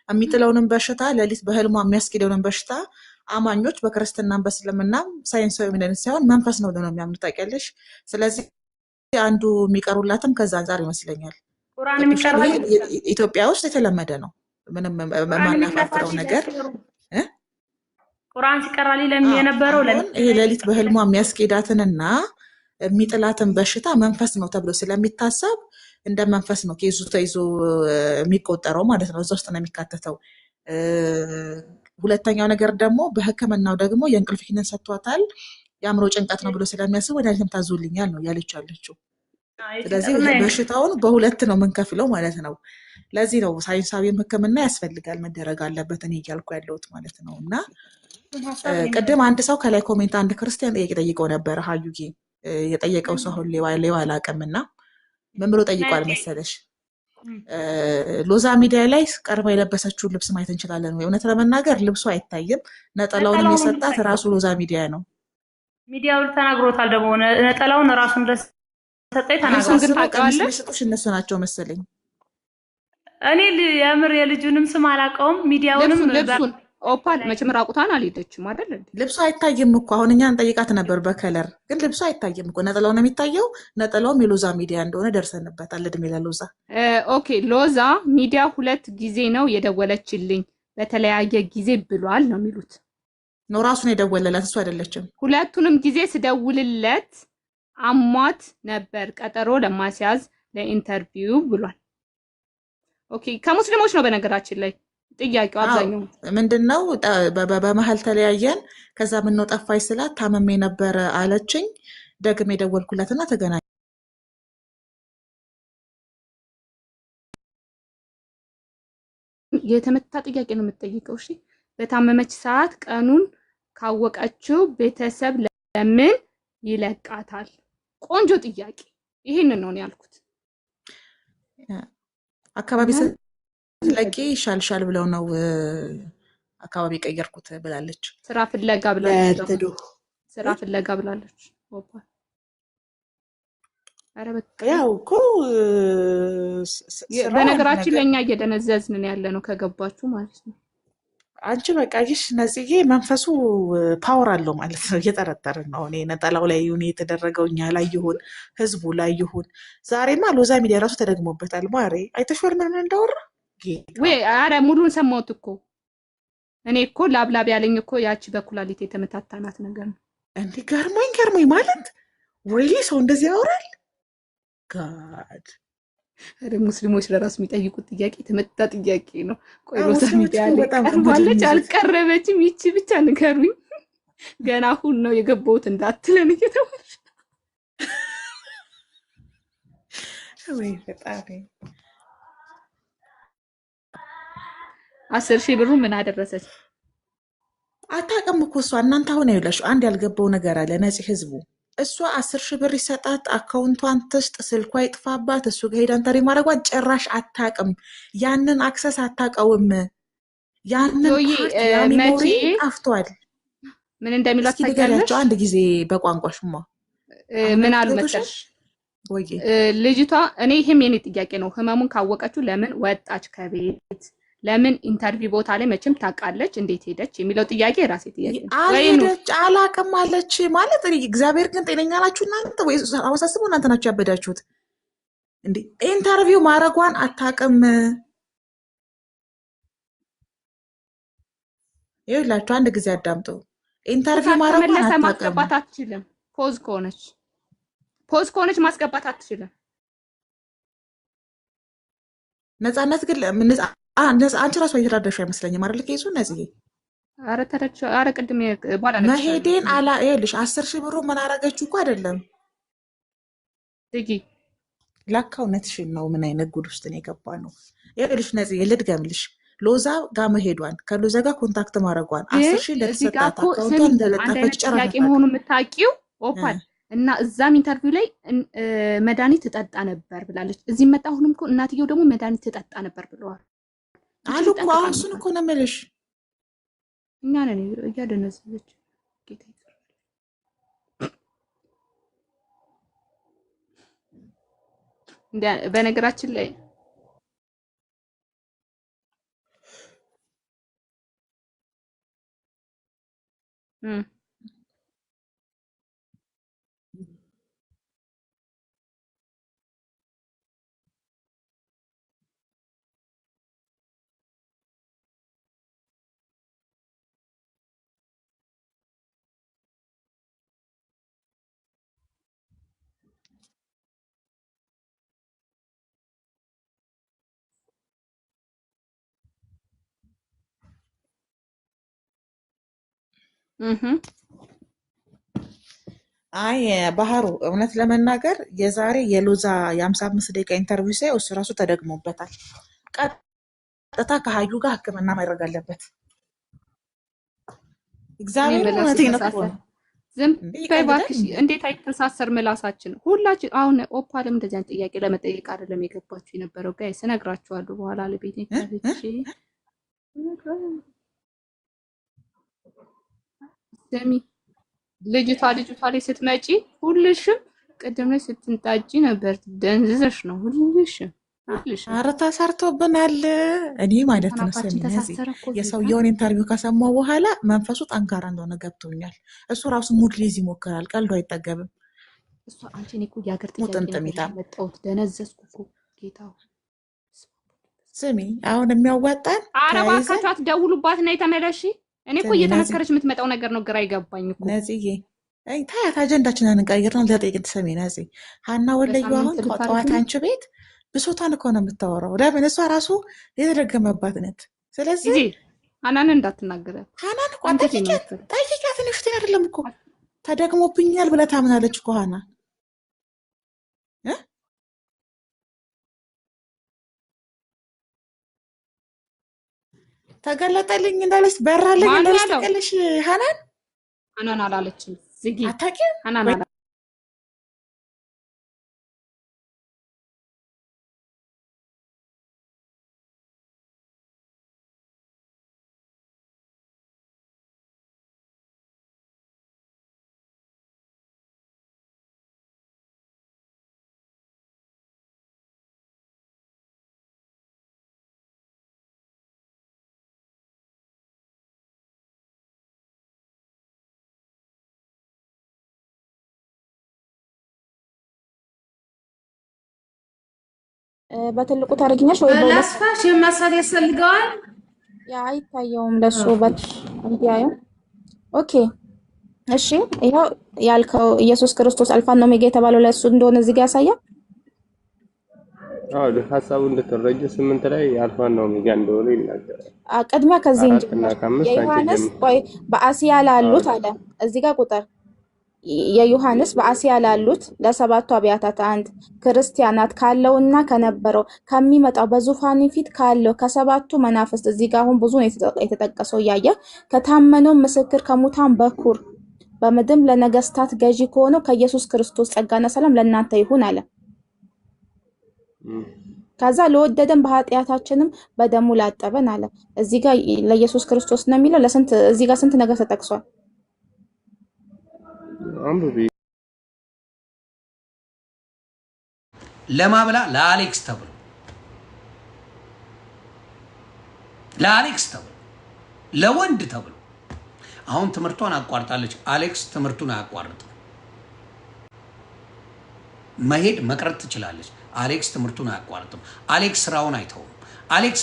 የሚጥለውንም በሽታ ሌሊት በህልሟ የሚያስኬደውንም በሽታ አማኞች በክርስትናም በእስልምናም ሳይንሳዊ ምንነት ሳይሆን መንፈስ ነው ብለው ነው የሚያምኑት ታውቂያለሽ። ስለዚህ አንዱ የሚቀሩላትም ከዛ አንጻር ይመስለኛል። ቁርአን የሚቀርበው ኢትዮጵያ ውስጥ የተለመደ ነው። ምንም ማናፋፍረው ነገር ቁርአን ሲቀራልኝ የነበረው ይሄ ሌሊት በህልሟ የሚያስኬዳትንና የሚጥላትን በሽታ መንፈስ ነው ተብሎ ስለሚታሰብ እንደ መንፈስ ነው ኬዙ ተይዞ የሚቆጠረው ማለት ነው። እዛ ውስጥ ነው የሚካተተው። ሁለተኛው ነገር ደግሞ በህክምናው ደግሞ የእንቅልፍ ኪኒን ሰጥቷታል የአእምሮ ጭንቀት ነው ብሎ ስለሚያስብ መድኃኒትም ታዞልኛል ነው ያለች ያለችው። ስለዚህ በሽታውን በሁለት ነው የምንከፍለው ማለት ነው። ለዚህ ነው ሳይንሳዊም ህክምና ያስፈልጋል መደረግ አለበት እኔ እያልኩ ያለሁት ማለት ነው። እና ቅድም አንድ ሰው ከላይ ኮሜንት አንድ ክርስቲያን ጥያቄ ጠይቀው ነበረ። ሀዩዬ የጠየቀው ሰው አሁን ሌባ አላውቅምና ምን ብሎ ጠይቋል መሰለሽ? ሎዛ ሚዲያ ላይ ቀርባ የለበሰችውን ልብስ ማየት እንችላለን ወይ? እውነት ለመናገር ልብሱ አይታይም። ነጠላውንም የሰጣት ራሱ ሎዛ ሚዲያ ነው። ሚዲያው ተናግሮታል። ደግሞ ነጠላውን ራሱን እንደሰጠኝ ተናግሯል። ሰጦች እነሱ ናቸው መሰለኝ። እኔ የምር የልጁንም ስም አላውቀውም። ሚዲያውንም ልብሱን ኦፓል መቼም ራቁቷን አልሄደችም አይደል? ልብሱ አይታይም እኮ አሁን እኛ እንጠይቃት ነበር በከለር ግን ልብሱ አይታይም እኮ ነጠላው ነው የሚታየው። ነጠላውም የሎዛ ሚዲያ እንደሆነ ደርሰንበታል። እድሜ ለሎዛ። ኦኬ ሎዛ ሚዲያ 2 ጊዜ ነው የደወለችልኝ በተለያየ ጊዜ ብሏል ነው የሚሉት። ነው ራሱን የደወለላት እሱ አይደለችም። ሁለቱንም ጊዜ ስደውልለት አሟት ነበር ቀጠሮ ለማስያዝ ለኢንተርቪው ብሏል። ኦኬ ከሙስሊሞች ነው በነገራችን ላይ ጥያቄው አብዛኛው ምንድነው በመሀል ተለያየን። ከዛ ምን ነው ጠፋኝ ስላት ታመሜ ነበረ አለችኝ። ደግሜ የደወልኩላትና ተገናኘን። የተመታ ጥያቄ ነው የምትጠይቀው። እሺ በታመመች ሰዓት ቀኑን ካወቀችው ቤተሰብ ለምን ይለቃታል? ቆንጆ ጥያቄ። ይሄንን ነው ያልኩት። አካባቢ ስለቂ ይሻልሻል ብለው ነው አካባቢ ቀየርኩት ብላለች። ስራ ፍለጋ ብላለች። ስራ ፍለጋ ብላለች። ኧረ በቃ ያው እኮ ስራው አንድ በነገራችን ነገር። ለእኛ እየደነዘዝን ያለ ነው ከገባችሁ ማለት ነው። አንቺ በቃ ይሽ ነጽዬ መንፈሱ ፓወር አለው ማለት ነው። እየጠረጠርን ነው። እኔ ነጠላው ላይ ይሁን የተደረገው እኛ ላይ ይሁን ህዝቡ ላይ ይሁን ዛሬማ ሎዛ ሚዲያ ራሱ ተደግሞበታል። ማሬ አይተሽዋል ምን እንዳወራ ጌታ። ወይ ኧረ ሙሉን ሰማሁት እኮ እኔ እኮ ላብላብ ያለኝ እኮ ያቺ በኩላሊት የተመታታናት ነገር ነው። እንዲህ ገርሞኝ ማለት ሪሊ ሰው እንደዚህ ያወራል? ጋድ ኧረ ሙስሊሞች ለራሱ የሚጠይቁት ጥያቄ የተመታ ጥያቄ ነው። ቆይ አዎ፣ ሮዛ ሙስሊሞች ሚዲያ እኮ ላይ በጣም ቀርባለች ምድር አልቀረበችም? ይቺ ብቻ ንገሩኝ። ገና አሁን ነው የገባሁት እንዳትለን እየተባለ ወይ ፈጣሪ። 10,000 ብሩ ምን አደረሰች? አታውቅም እኮ እሷ። እናንተ አሁን አይላችሁ አንድ ያልገባው ነገር አለ ነፂ። ህዝቡ እሷ 10,000 ብር ይሰጣት፣ አካውንቷን ትስጥ፣ ስልኳ ይጥፋባት፣ እሱ ጋር ሄዳ ኢንተሪ ማድረጓን ጭራሽ አታውቅም። ያንን አክሰስ አታውቀውም። ያንን ዞዬ ፓርት ያ ሜሞሪ መቼ ጠፍቷል። ምን እንደሚሏት እስኪ ታውቂያለሽ? ንገሪያቸው አንድ ጊዜ በቋንቋሽማ። አሁን ምን አንቺ አሉ ገብቶሻል መሰለሽ ወይ? ልጅቷ እኔ ይሄም የኔ ጥያቄ ነው። ህመሙን ካወቀችው ለምን ወጣች ከቤት? ለምን ኢንተርቪው ቦታ ላይ መቼም ታውቃለች፣ እንዴት ሄደች የሚለው ጥያቄ የራሴ ጥያቄ ነው። ወይ ነው አልሄደች አላቅም አለች ማለት እኔ እግዚአብሔር ግን ጤነኛ ናችሁ እናንተ ወይ አወሳስቡ እናንተ ናችሁ ያበዳችሁት እንዴ? ኢንተርቪው ማድረጓን አታቅም። ይኸውላችሁ አንድ ጊዜ አዳምጡ። ኢንተርቪው ማድረጓን ተመለሰ አታቅም። ማስገባት አትችልም። ፖዝ ከሆነች ማስገባት አትችልም። ነፃነት ግን አንቺ ራሱ እየተረዳሽው አይመስለኝም አይደል? ኬሱ ነጽዬ አረ ተረች አረ ቅድም በኋላ ነው መሄዴን ይኸውልሽ 10,000 ብሩ ምን አረገችው እኮ አይደለም። ትጊ ላካ እውነትሽን ነው። ምን አይነት ጉድ ውስጥ ነው የገባ ነው። ይኸውልሽ ነጽዬ ልድገምልሽ፣ ሎዛ ጋር መሄዷን ከሎዛ ጋር ኮንታክት ማድረጓን 10,000 እንደተሰጣት አካውንቷን እንደለጠፈች ጨረሰ ጥያቄ መሆኑን የምታውቂው ኦፓል እና እዛም ኢንተርቪው ላይ መድኃኒት ትጠጣ ነበር ብላለች። እዚህ መጣ። አሁንም እኮ እናትየው ደግሞ መድኃኒት ትጠጣ ነበር ብለዋል አሉ እኮ። አሁን እሱን እኮ ነው የምልሽ። እኛ ነን እያደነዘዘች ጌታ በነገራችን ላይ አይ ባህሩ እውነት ለመናገር የዛሬ የሎዛ የ55 ደቂቃ ኢንተርቪው ሳይ እሱ ራሱ ተደግሞበታል። ቀጥታ ከሀዩ ጋር ሕክምና ማድረግ አለበት። እግዚአብሔር እውነቴን እኮ ነው። ዝም በይ እባክሽ። እንዴት አይተሳሰር ምላሳችን? ሁላችን አሁን ኦፓልም እንደዚህ አይነት ጥያቄ ለመጠየቅ አይደለም የገባችሁ የነበረው። ጋይስ እነግራችኋለሁ በኋላ ለቤት ከፍቼ ስሚ ልጅቷ ላይ ስትመጪ ሁልሽም ቅድም ላይ ስትንጣጪ ነበር። ደንዝዘሽ ነው ሁልሽም። ኧረ ተሰርቶብናል። እኔ ማለት ነው የሰውየውን ኢንተርቪው ከሰማሁ በኋላ መንፈሱ ጠንካራ እንደሆነ ገብቶኛል። እሱ ራሱ ሙድ ሊይዝ ይሞክራል። ቀልዶ አይጠገብም። እሷ አንቺ እኔ እኮ የሀገር ጥያቄ መጣሁት ደነዘዝኩ እኮ ጌታው። ስሚ አሁን የሚያዋጣን አረባካችሁ አትደውሉባት እና የተመለሺ እኔ እኮ እየተመከረች የምትመጣው ነገር ነው ግራ ይገባኝ እኮ ነጽዬ። ታያት አጀንዳችንን እንቀይርና ልጠይቅ ትሰሚ ነጽ ሀና ወለዩ አሁን ጠዋት አንቺ ቤት ብሶቷን እኮ ነው የምታወራው። ለምን እሷ ራሱ የተደገመባት ነት። ስለዚህ ሀናን እንዳትናገረ ሀናን እኮ ጠይቂያት ትንሽ አይደለም እኮ ተደግሞብኛል ብላ ታምናለች እኮ ሀና። ተገለጠልኝ እንዳለች በራለኝ እንዳለች ተቀለሽ ሀናን አላለችም። ዝጊ አታውቂም? በትልቁ ታደርጊኛለሽ ወይ በሁለት? ላስፋሽ የማሳት ያስፈልገዋል። ያ አይታየውም ለሱ እንዲያየው። ኦኬ እሺ፣ ይኸው ያልከው ኢየሱስ ክርስቶስ አልፋና ኦሜጋ የተባለው ለሱ እንደሆነ እዚህ ጋር ያሳያል። አዎ ሐሳቡን እንድትረጂ 8 ላይ አልፋና ኦሜጋ እንደሆነ ይናገራል። ቅድሚያ ከዚህ እንጂ የዮሐንስ ቆይ በአሲያ ላሉት አለ እዚህ ጋር ቁጥር የዮሐንስ በአሲያ ላሉት ለሰባቱ አብያታት አንድ ክርስቲያናት ካለውና ከነበረው ከሚመጣው በዙፋኑ ፊት ካለው ከሰባቱ መናፍስት እዚህ ጋር አሁን ብዙ ነው የተጠቀሰው ያየ ከታመነው ምስክር ከሙታን በኩር በምድም ለነገስታት ገዢ ከሆነው ከኢየሱስ ክርስቶስ ጸጋና ሰላም ለእናንተ ይሁን አለ። ከዛ ለወደደን በኃጢአታችንም በደሙ ላጠበን አለ። እዚህ ጋር ለኢየሱስ ክርስቶስ ነው የሚለው ለስንት እዚህ ጋር ስንት ነገር ተጠቅሷል? ለማብላ ለአሌክስ ተብሎ ለወንድ ተብሎ አሁን ትምህርቷን አቋርጣለች። አሌክስ ትምህርቱን አያቋርጥም። መሄድ መቅረት ትችላለች። አሌክስ ትምህርቱን አያቋርጥም። አሌክስ ስራውን አይተውም። አሌክስ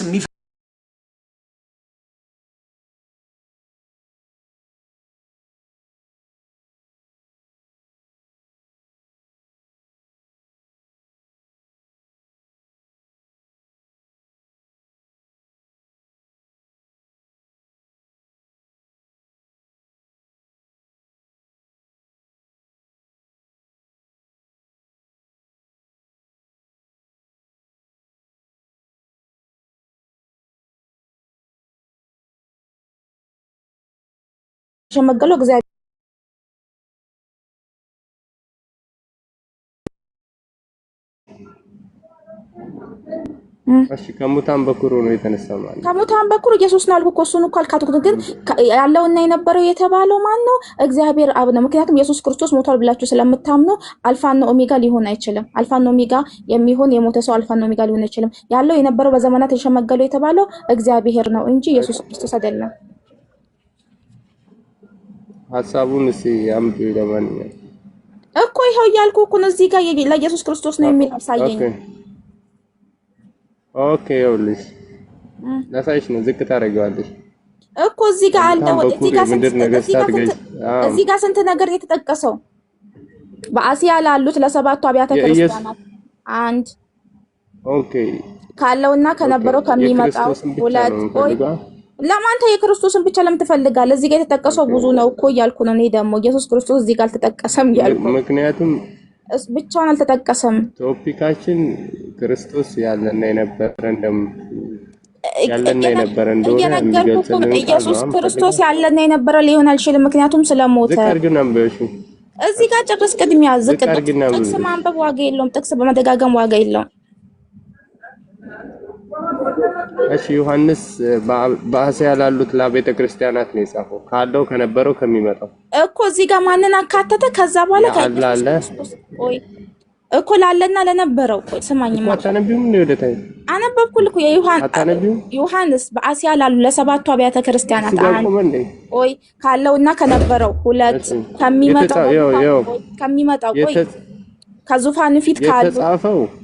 ሸመገለው እግዚአብሔር እሺ ከሙታን በኩር ነው የተነሳው ማለት ከሙታን በኩር ኢየሱስ ነው አልኩ። እሱን እኮ አልካትኩት። ግን ያለውና የነበረው የተባለው ማን ነው? እግዚአብሔር አብ ነው። ምክንያቱም ኢየሱስ ክርስቶስ ሞቷል ብላችሁ ስለምታምኑ አልፋና ኦሜጋ ሊሆን አይችልም። አልፋና ኦሜጋ የሚሆን የሞተ ሰው አልፋና ኦሜጋ ሊሆን አይችልም። ያለው የነበረው በዘመናት የሸመገለው የተባለው እግዚአብሔር ነው እንጂ ኢየሱስ ክርስቶስ አይደለም። ሐሳቡን እሺ አምጡ ለማንኛውም እኮ ይሄው እያልኩ እኮ ነው። እዚህ ጋር ለኢየሱስ ክርስቶስ ነው የሚል አሳየኝ። ኦኬ ይኸውልሽ ለሳይሽ ነው ዝቅ ታደርጊዋለሽ እኮ እዚህ ጋር አለ። እዚህ ጋር ስንት ነገር የተጠቀሰው በአሲያ ላሉት ለሰባቱ አብያተ ክርስቲያናት አንድ ኦኬ ካለውና ከነበረው ከሚመጣው ሁለት ቆይ ለማንተ የክርስቶስን ብቻ ለምን ትፈልጋለህ? እዚህ ጋር የተጠቀሰው ብዙ ነው እኮ እያልኩ ነው። እኔ ደግሞ ኢየሱስ ክርስቶስ እዚህ ጋር አልተጠቀሰም እያልኩ ምክንያቱም ብቻውን አልተጠቀሰም። ቶፒካችን ክርስቶስ ያለና የነበረ እንደሆነ የሚገልጽልን ኢየሱስ ክርስቶስ ያለና የነበረ ሊሆን አልችልም፣ ምክንያቱም ስለሞተ። እዚህ ጋር ጨርስ። ቅድሚያ ዝቅ ጥቅስ ማንበብ ዋጋ የለውም። ጥቅስ በመደጋገም ዋጋ የለውም። እሺ ዮሐንስ በአሲያ ላሉት ለቤተ ክርስቲያናት ነው የጻፈው ካለው ከነበረው ከሚመጣው እኮ እዚህ ጋር ማንን አካተተ? ከዛ በኋላ ቆይ እኮ ላለና ለነበረው ቆይ ስማኝማ አታነቢውም ነው ወደታይ አነበብኩልህ እኮ ዮሐንስ በአሲያ ላሉ ለሰባቱ አብያተ ክርስቲያናት ቆይ ካለውና ከነበረው ሁለት ከሚመጣው ቆይ ከዙፋኑ ፊት ካሉት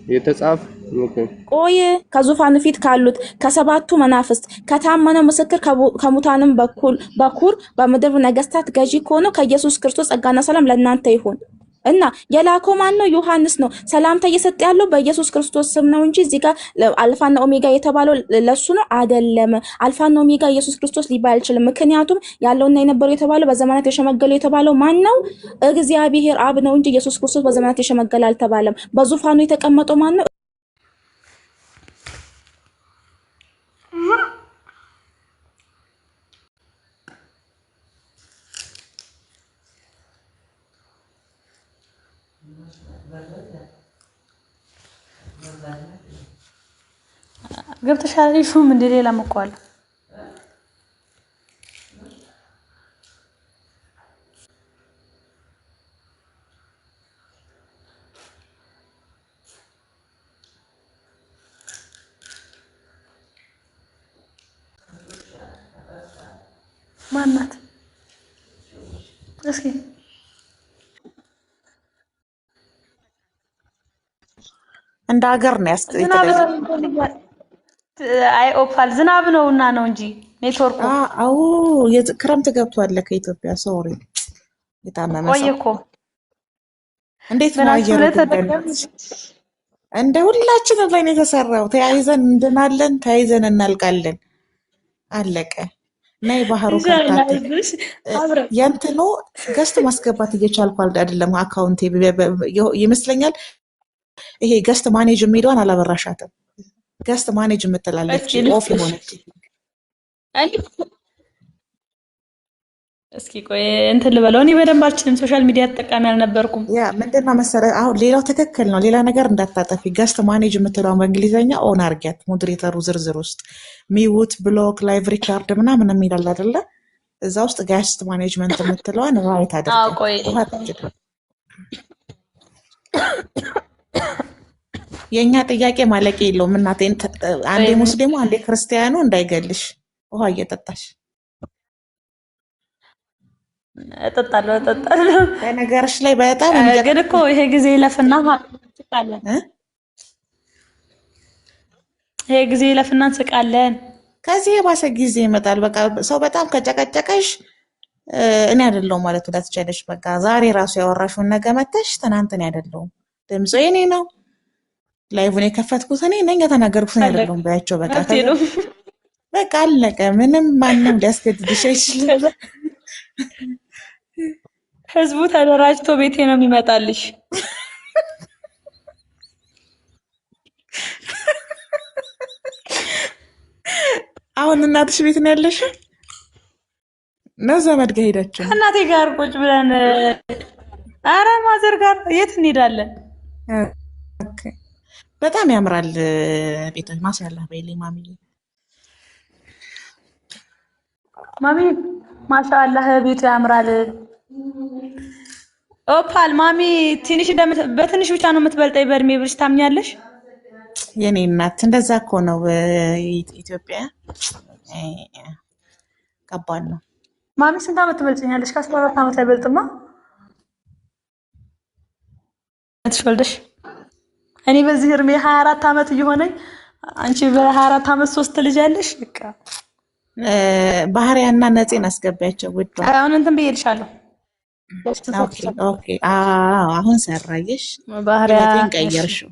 የተጻፈው ቆይ ከዙፋኑ ፊት ካሉት ከሰባቱ መናፍስት ከታመነው ምስክር ከሙታንም በኩር በምድር ነገስታት ገዢ ከሆነው ከኢየሱስ ክርስቶስ ጸጋና ሰላም ለእናንተ ይሁን እና የላከው ማን ነው? ዮሐንስ ነው። ሰላምታ እየሰጠ ያለው በኢየሱስ ክርስቶስ ስም ነው እንጂ እዚህ ጋር አልፋና ኦሜጋ የተባለው ለሱ ነው አይደለም። አልፋና ኦሜጋ ኢየሱስ ክርስቶስ ሊባል አይችልም። ምክንያቱም ያለውና የነበረው የተባለው በዘመናት የሸመገለው የተባለው ማን ነው? እግዚአብሔር አብ ነው እንጂ ኢየሱስ ክርስቶስ በዘመናት የሸመገለ አልተባለም። በዙፋኑ የተቀመጠው ማን ነው? ገብተሻል? ሹም እንደ ሌላ መቋል ማናት? እስኪ እንደ ሀገር ነው ዝናብ አይ ኦፓል ዝናብ ነውና ነው እንጂ ኔትወርኩ አዎ ክረምት ገብቷል ከኢትዮጵያ ሶሪ የታመመ ሰው ቆየ እኮ እንዴት ነው አየሩ እንደ ሁላችንም ላይ ነው የተሰራው ተያይዘን እንድናለን ተያይዘን እናልቃለን አለቀ ናይ ባህሩ ከታት ያንተኖ ገስት ማስገባት እየቻልኩ አይደለም አካውንቴ ይመስለኛል ይሄ ገስት ማኔጅ የሚለውን አላበራሻትም ገስት ማኔጅ የምትላለች ኦፍ የሆነች እስኪ ቆይ እንትን ልበለው እኔ በደንብ አልችልም ሶሻል ሚዲያ ተጠቃሚ አልነበርኩም ያ ምንድነው መሰለህ አሁን ሌላው ትክክል ነው ሌላ ነገር እንዳታጠፊ ገስት ማኔጅ የምትለው በእንግሊዘኛ ኦን አርጊያት ሞዴሬተሩ ዝርዝር ውስጥ ሚውት ብሎክ ላይቭ ሪካርድ ምናምን የሚላል አይደለ እዛ ውስጥ ገስት ማኔጅመንት የምትለዋን ራይት አድርገህ አዎ ቆይ የኛ ጥያቄ ማለቅ የለውም እናቴ አንዴ ሙስሊሙ አንዴ ክርስቲያኑ እንዳይገልሽ ውሃ እየጠጣሽ እጠጣለሁ በነገርሽ ላይ በጣም ግን እኮ ይሄ ጊዜ ይለፍና እንስቃለን ይሄ ጊዜ ይለፍና እንስቃለን ከዚህ የባሰ ጊዜ ይመጣል በቃ ሰው በጣም ከጨቀጨቀሽ እኔ አይደለሁም ማለት እንዳትቻለሽ በቃ ዛሬ ራሱ ያወራሽውን ነገ መተሽ ትናንት እኔ አይደለሁም ድምፁ የኔ ነው ላይቭን የከፈትኩት እኔ ነኝ የተናገርኩት አይደለሁም ባያቸው በቃ አለቀ ምንም ማንም ሊያስገድድሽ አይችልም ህዝቡ ተደራጅቶ ቤቴ ነው የሚመጣልሽ አሁን እናትሽ ቤት ነው ያለሽ ነው ዘመድ ጋር ሄዳችሁ እናቴ ጋር ቁጭ ብለን ኧረ ማዘር ጋር የት እንሄዳለን ኦኬ በጣም ያምራል ቤቶች ማሻአላህ በይሊ ማሚ ማሻአላህ ቤቱ ያምራል ኦፓል ማሚ ትንሽ በትንሽ ብቻ ነው የምትበልጠኝ በእድሜ ብለሽ ታምኛለሽ የኔ እናት እንደዛ እኮ ነው ኢትዮጵያ ከባድ ነው ማሚ ስንት ዓመት ትበልጭኛለሽ ከ14 ዓመት አይበልጥማ ትወልደሽ እኔ በዚህ እድሜ 24 ዓመት እየሆነኝ አንቺ በ24 ዓመት 3 ልጅ ያለሽ በቃ ባህሪያና ነፂን አስገባያቸው ውድ አሁን እንትን ብዬልሻለሁ ኦኬ አሁን ሰራየሽ ባህሪያን ቀየርሽው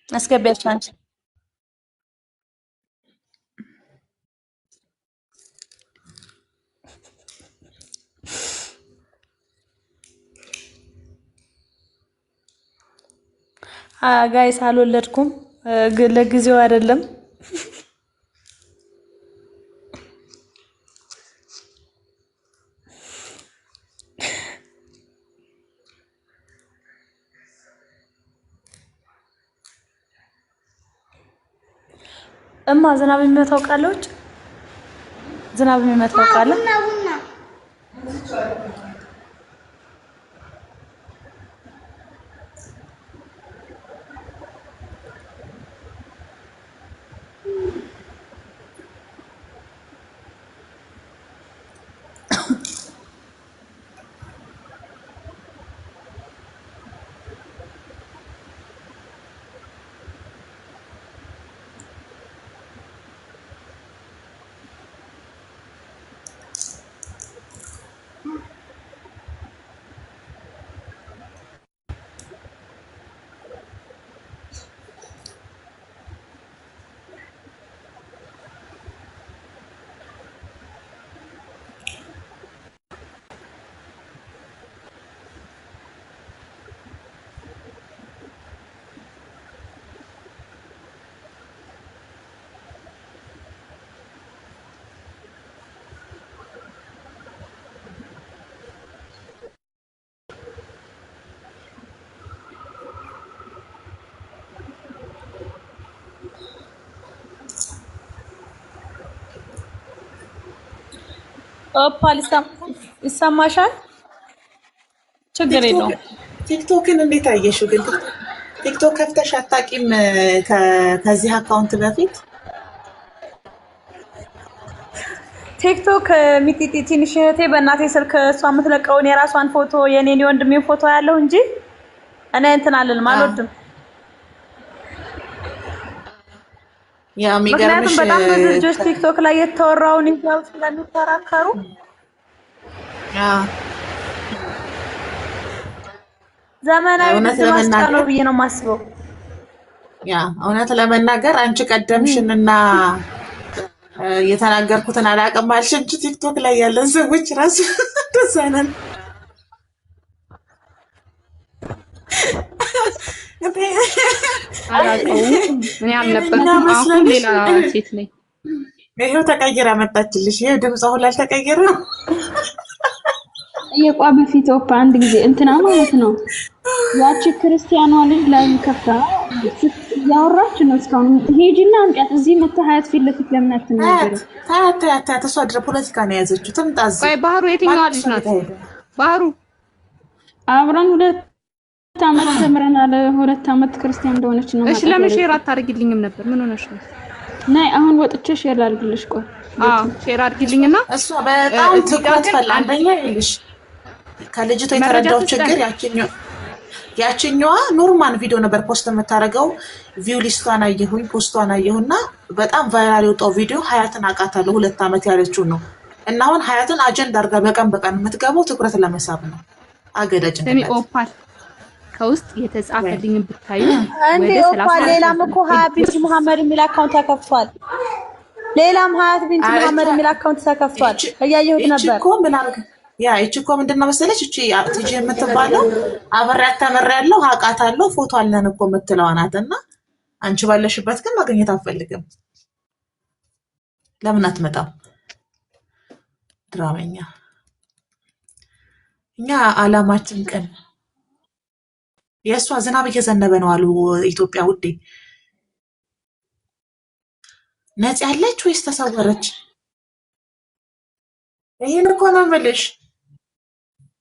አስገባያቸው አንቺ ጋይስ አልወለድኩም ለጊዜው አይደለም እማ ዝናብ የሚመታው ቃሎች ዝናብ የሚመታው ቃል ኦፓል ይሰማሻል? ችግር የለውም። ቲክቶክን እንዴት አየሽው? ግን ቲክቶክ ከፍተሽ አታውቂም ከዚህ አካውንት በፊት? ቲክቶክ ሚጢጢ ትንሽ እህቴ በእናቴ ስልክ እሷ የምትለቀውን የራሷን ፎቶ የኔን የወንድሜን ፎቶ ያለው እንጂ እኔ እንትን አልልም አልወድም። ያ ምክንያቱም በጣም ብዙ ልጆች ቲክቶክ ላይ የተወራውን ይዘው ስለሚከራከሩ ዘመናዊ መስጫ ነው ብዬ ነው የማስበው። ያ እውነት ለመናገር አንቺ ቀደምሽንና የተናገርኩትን አላውቅም አልሽ እንጂ ቲክቶክ ላይ ያለን ሰዎች ራሱ ተሳነን እኔ አልነበርኩም። አሁን ሌላ ሴት ነኝ። ይሄው ተቀይራ መጣችልሽ። ይሄው ድምጿ ሁሉ አልተቀየረም። የቋ በፊት ኦፓ አንድ ጊዜ እንትና ማለት ነው ያቺ ክርስቲያኗ ልጅ ላይ ከፍታ ያወራች ነው። እስካሁን ሄጂና አምጫት እዚህ መተሃያት ፊት ለፊት ለምን አትናገር? ታታ እሷ ድረ ፖለቲካ ነው የያዘችው። ትምጣዝ። ቆይ ባህሩ የትኛዋ ልጅ ናት? ባህሩ አብረን 2 ዓመት ተምረናል። 2 ዓመት ክርስቲያን እንደሆነች ነው። እሺ ለምን ሼር አታርጊልኝም ነበር? ምን ሆነሽ ነው? ናይ አሁን ወጥቼ ሼር አድርግልሽ። ቆይ ሼር አድርጊልኝና እሷ በጣም ትኩረት አንደኛ ይልሽ ከልጅቷ የተረዳው ችግር ያችኛዋ ኖርማል ቪዲዮ ነበር ፖስት የምታረገው። ቪው ሊስቷን አየሁኝ፣ ፖስቷን አየሁና በጣም ቫይራል የወጣው ቪዲዮ ሀያትን አውቃታለሁ 2 ዓመት ያለችው ነው። እና አሁን ሀያትን አጀንዳ አድርጋ በቀን የምትገባው ትኩረት ለመሳብ ነው። አገዳጭ እንደኔ ኦፓል ከውስጥ የተጻፈልኝ ብታዩ እንዴ ኦፓል ሌላም እኮ ሀያት ቢንት መሐመድ የሚል አካውንት ተከፍቷል። ሌላም ሀያት ቢንት መሐመድ የሚል አካውንት ተከፍቷል። እያየሁት ነበር እኮ ምን አርግ ያ እቺ እኮ ምንድነው መሰለሽ እቺ ትጂ የምትባለው አብሬያት ተመሪያለሁ አውቃታለሁ ፎቶ አለን እኮ የምትለው ናትና አንቺ ባለሽበት ግን ማግኘት አትፈልግም። ለምን አትመጣም? ድራመኛ። እኛ አላማችን ቀን የእሷ ዝናብ እየዘነበ ነው አሉ ኢትዮጵያ ውዴ። ነፂ ያለች ወይስ ተሰወረች? ይሄን እኮ ነው የምልሽ።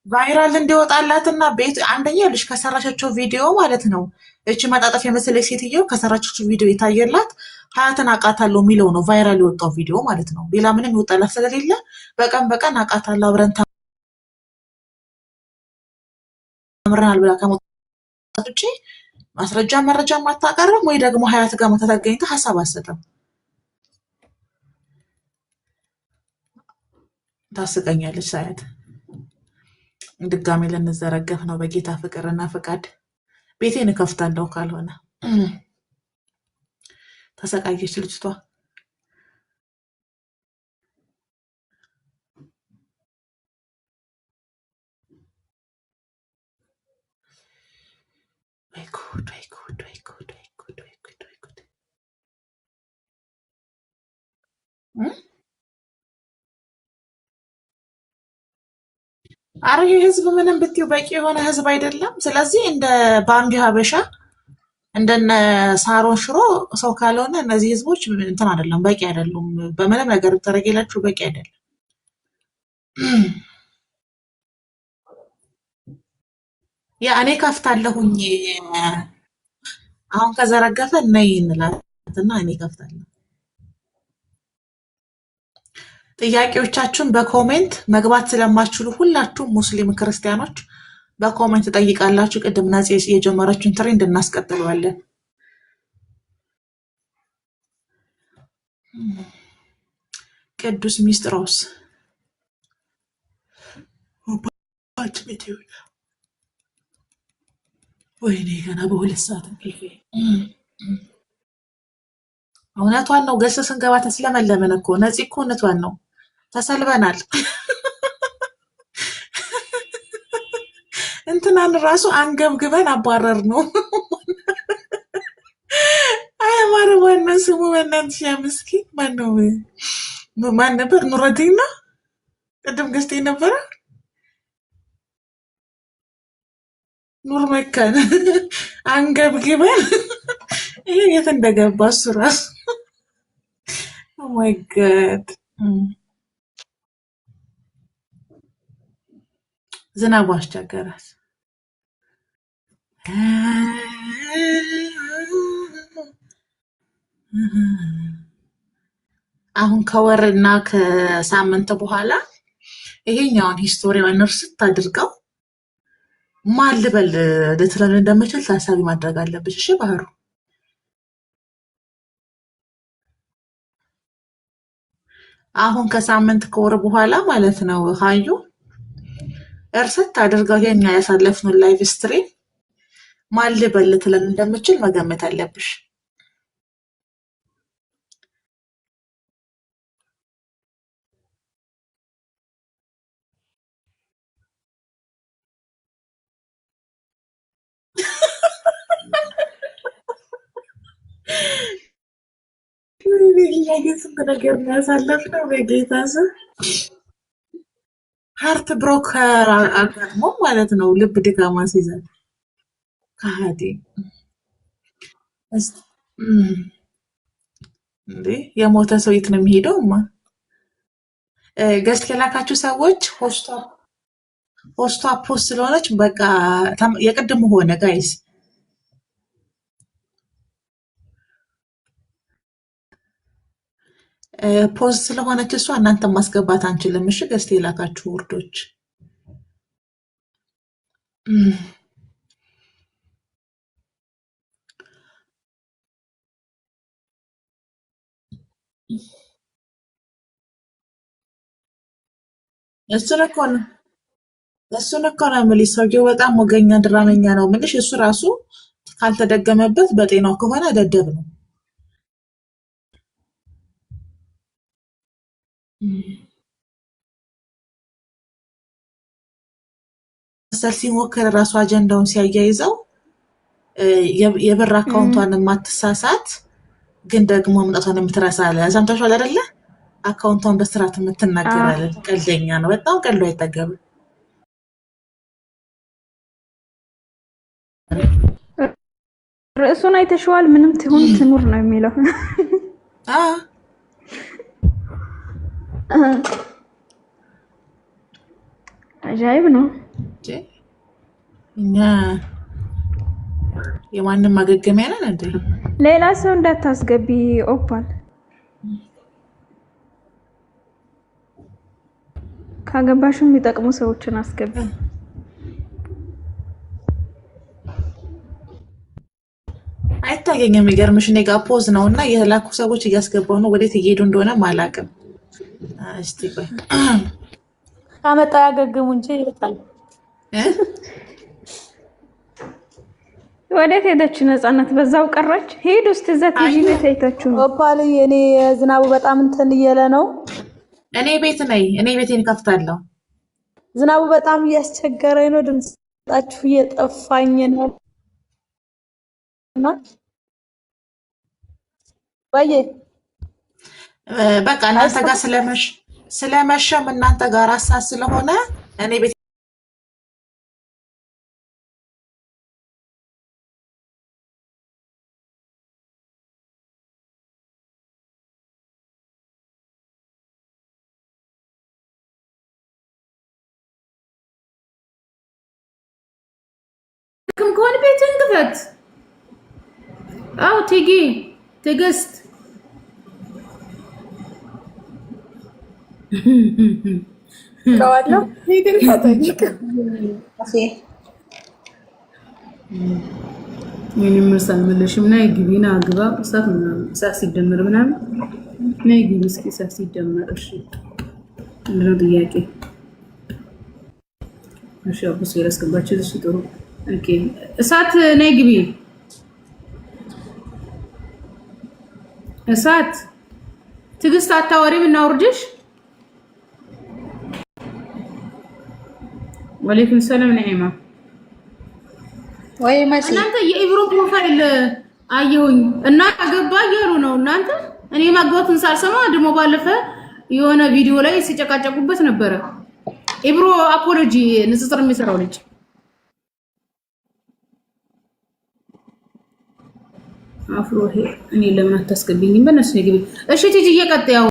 ቫይራል እንዲወጣላትና ቤት አንደኛ ልጅ ከሰራቻቸው ቪዲዮ ማለት ነው። እቺ መጣጣፍ የመሰለች ሴትዮ ከሰራቻቸው ቪዲዮ የታየላት ሀያትን አውቃታለሁ የሚለው ነው ቫይራል የወጣው ቪዲዮ ማለት ነው። ሌላ ምንም ይወጣላት ስለሌለ በቀን አውቃታለሁ አብረን ተምረናል ብላ ከመውጣት ውጪ ማስረጃ መረጃ ማታቀርብም ወይ ደግሞ ሀያት ጋር ተገኝታ ሀሳብ አትሰጥም። ታስቀኛለች ሳያት። ድጋሜ ልንዘረገፍ ነው በጌታ ፍቅርና ፍቃድ። ቤቴን እከፍታለሁ ካልሆነ ተሰቃየች ልጅቷ። ወይ ጉድ ወይ ጉድ ወይ ጉድ ወይ ጉድ ወይ ጉድ ወይ ጉድ። አረ ህዝብ ምንም ብትዩ በቂ የሆነ ህዝብ አይደለም። ስለዚህ እንደ ባምቢ ሀበሻ እንደነ ሳሮን ሽሮ ሰው ካልሆነ እነዚህ ህዝቦች እንትን አይደለም፣ በቂ አይደሉም። በምንም ነገር ተረገላችሁ በቂ አይደለም። ያ እኔ ከፍታለሁኝ አሁን ከዘረገፈ ነይ እንላትና እኔ ከፍታለሁ። ጥያቄዎቻችሁን በኮሜንት መግባት ስለማትችሉ ሁላችሁም ሙስሊም ክርስቲያኖች በኮሜንት ጠይቃላችሁ። ቅድም ነፂ የጀመረችውን ትሬንድ እናስቀጥለዋለን። ቅዱስ ሚስጥሮስ ወይኔ ገና በ2 ሰዓት እንቅልፌ። እውነቷን ነው። ገሰ ስንገባ ተስለመለመን እኮ ነፂ እኮ እውነቷን ነው። ተሰልበናል። እንትናን ራሱ አንገብግበን አባረር ነው። አይ ማን ስሙ በእናትሽ ያ ምስኪን ማን ነበር? ኑረዲን ነው ቅድም ገዝቴ ነበረ። ኑር መካን አንገብግበን ይሄ የት እንደገባ እሱ ራሱ ኦ ማይ ጋድ። ዝናቡ አስቸገራት። አሁን ከወርና ከሳምንት በኋላ ይሄኛውን ሂስቶሪዋን እርስት አድርገው ማን ልበል ልትለን እንደምችል ታሳቢ ማድረግ አለብሽ። እሺ ባህሩ አሁን ከሳምንት ከወር በኋላ ማለት ነው ሀዩ እርሰት አድርገው የኛ ያሳለፍነው ላይቭ ስትሪም ማን ልበል ልትለን እንደምችል መገመት አለብሽ። ስንት ነገር ነው ያሳለፍነው በጌታ ስም። ሃርት ብሮክ አጋጥሞ ማለት ነው ልብ ድካማ ሲይዘን ከሃዲ እንዴ የሞተ ሰው የት ነው የሚሄደው? ገስት የላካችሁ ሰዎች ሆስቷ ፖስት ስለሆነች በቃ የቅድሙ ሆነ ጋይስ። ፖስት ስለሆነች እሷ እናንተ ማስገባት አንችልም። እሺ ገስት የላካችሁ ውርዶች እሱን እኮ ነው የምልሽ። ሰውዬው በጣም ወገኛ ድራመኛ ነው የምልሽ። እሱ ራሱ ካልተደገመበት በጤናው ከሆነ ደደብ ነው። መሰል ሲሞክር ራሱ አጀንዳውን ሲያያይዘው የብር አካውንቷን የማትሳሳት ግን ደግሞ መምጣቷን የምትረሳ አለ። ሰምታችኋል አይደለ? አካውንቷን በስርዓት የምትናገር አለ። ቀልደኛ ነው በጣም ቀልዶ አይጠገብም። ርዕሱን አይተሽዋል? ምንም ትሁን ትኑር ነው የሚለው። አጃይብ ነው። እኛ የማንም ማገገሚያ ነን እንዴ? ሌላ ሰው እንዳታስገቢ ኦፓል። ካገባሽም የሚጠቅሙ ሰዎችን አስገቢ። አይታየኝም። የሚገርምሽ እኔ ጋር ፖዝ ነው እና የላኩ ሰዎች እያስገባው ነው። ወዴት እየሄዱ እንደሆነ አላውቅም። እስቲ ቆይ ካመጣ ያገግሙ እንጂ ይወጣል። ወዴት ሄደች ነፃነት? በዛው ቀረች። ሄዱ እስቲ ዘት ይጂ ቤት አይታችሁ ኦፓል። እኔ ዝናቡ በጣም እንትን እየለ ነው። እኔ ቤት ነኝ። እኔ ቤቴን ከፍታለሁ። ዝናቡ በጣም እያስቸገረኝ ነው። ድምጻችሁ እየጠፋኝ ነው። ወይ በቃ እናንተ ጋር ስለመሸም እናንተ ጋር አሳስ ስለሆነ እኔ ቤት ከሆነ ቤትን ክፈት። አው ቲጊ ትዕግስት ከዋለው ቤትን ከተጅ ምንም መሳል መለሽም ናይ ግቢና ግባ እሳት ምናምን እሳት ሲደመር ምናምን ናይ ግቢ እስኪ እሳት ሲደመር እሺ ምንድነው ጥያቄ? እሺ አቡስ ያስገባችሁ እሺ ጥሩ ኦኬ እሳት ናይ ግቢ እሳት ትዕግስት አታወሪም እናውርድሽ። ወአለይኩም ሰላም ነዒማ ወይ ማሲ እናንተ የኢብሮ ፕሮፋይል አየሁኝ እና አገባ እያሉ ነው እናንተ። እኔ ማግባቱን ሳልሰማ ደግሞ ባለፈ የሆነ ቪዲዮ ላይ ሲጨቃጨቁበት ነበረ። ኢብሮ አፖሎጂ ንጽጽር የሚሰራው ልጅ አፍሮ እኔ ለምን አታስገቢኝም? በእነሱ ነው ግቢ። እሺ ቲጂ እየቀጠያው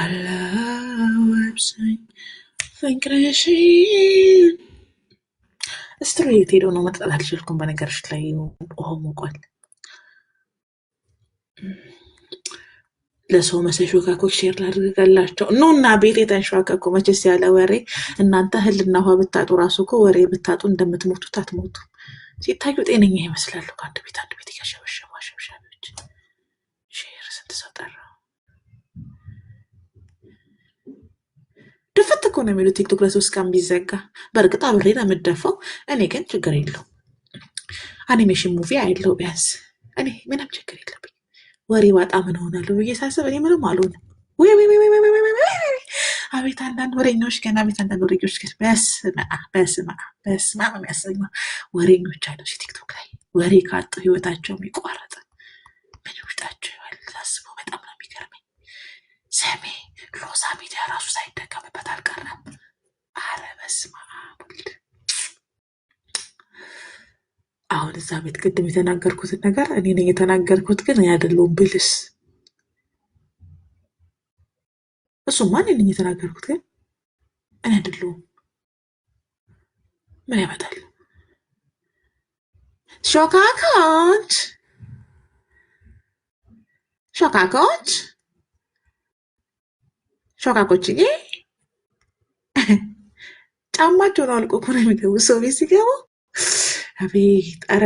አላወብሰኝ ፍቅርሽን ስትሬት ሄዶ ነው መጥራት አልቻልኩም። በነገርሽ ላይ ሞቋል። ለሰው መሰሾካኮች ሼር ላድርጋላቸው ኖ እና ቤት የተንሸዋከኩ መቼስ ያለ ወሬ እናንተ እህልና ውሃ ብታጡ ራሱ እኮ ወሬ ብታጡ እንደምትሞቱት አትሞቱም። ሲታዩ ጤነኛ ይመስላሉ። ከአንድ ቤት እያሸበሸቡ አሸብሻቢዎች ሼር ስንት ሰው ጠራው። ድፍት እኮ ነው የሚሉት ቲክቶክ ለ3 ቀን ቢዘጋ። በእርግጥ አብሬ ነው የምደፋው። እኔ ግን ችግር የለውም። አኒሜሽን ሙቪ አይለው ቢያንስ እኔ ምንም ችግር የለብኝ። ወሬ ባጣ ምን ሆናለሁ ብዬ ሳስብ እኔ ምንም አልሆንም። አቤት አንዳንድ ወሬኞች ግን በስመ አብ የሚያሰኘው ወሬኞች አሉ ቲክቶክ ላይ። ወሬ ካጡ ህይወታቸው የሚቋረጥ ምን ውስጣቸው ይዋል ሳስበው በጣም ነው የሚገርመኝ። ሰሜ ሎዛ ሚዲያ ራሱ ሳይደገምበት አልቀረም። አረ በስመ አብ ወልድ። አሁን እዛ ቤት ቅድም የተናገርኩትን ነገር እኔ ነኝ የተናገርኩት፣ ግን አይደለሁም ብልስ እሱ ማን ነኝ የተናገርኩት፣ ግን እኔ አይደለሁም። ምን ያመጣል? ሾካኮችዬ ጫማቸውን አውልቆ እኮ ነው የሚገቡት ሰው ቤት ሲገቡ። አቤት ኧረ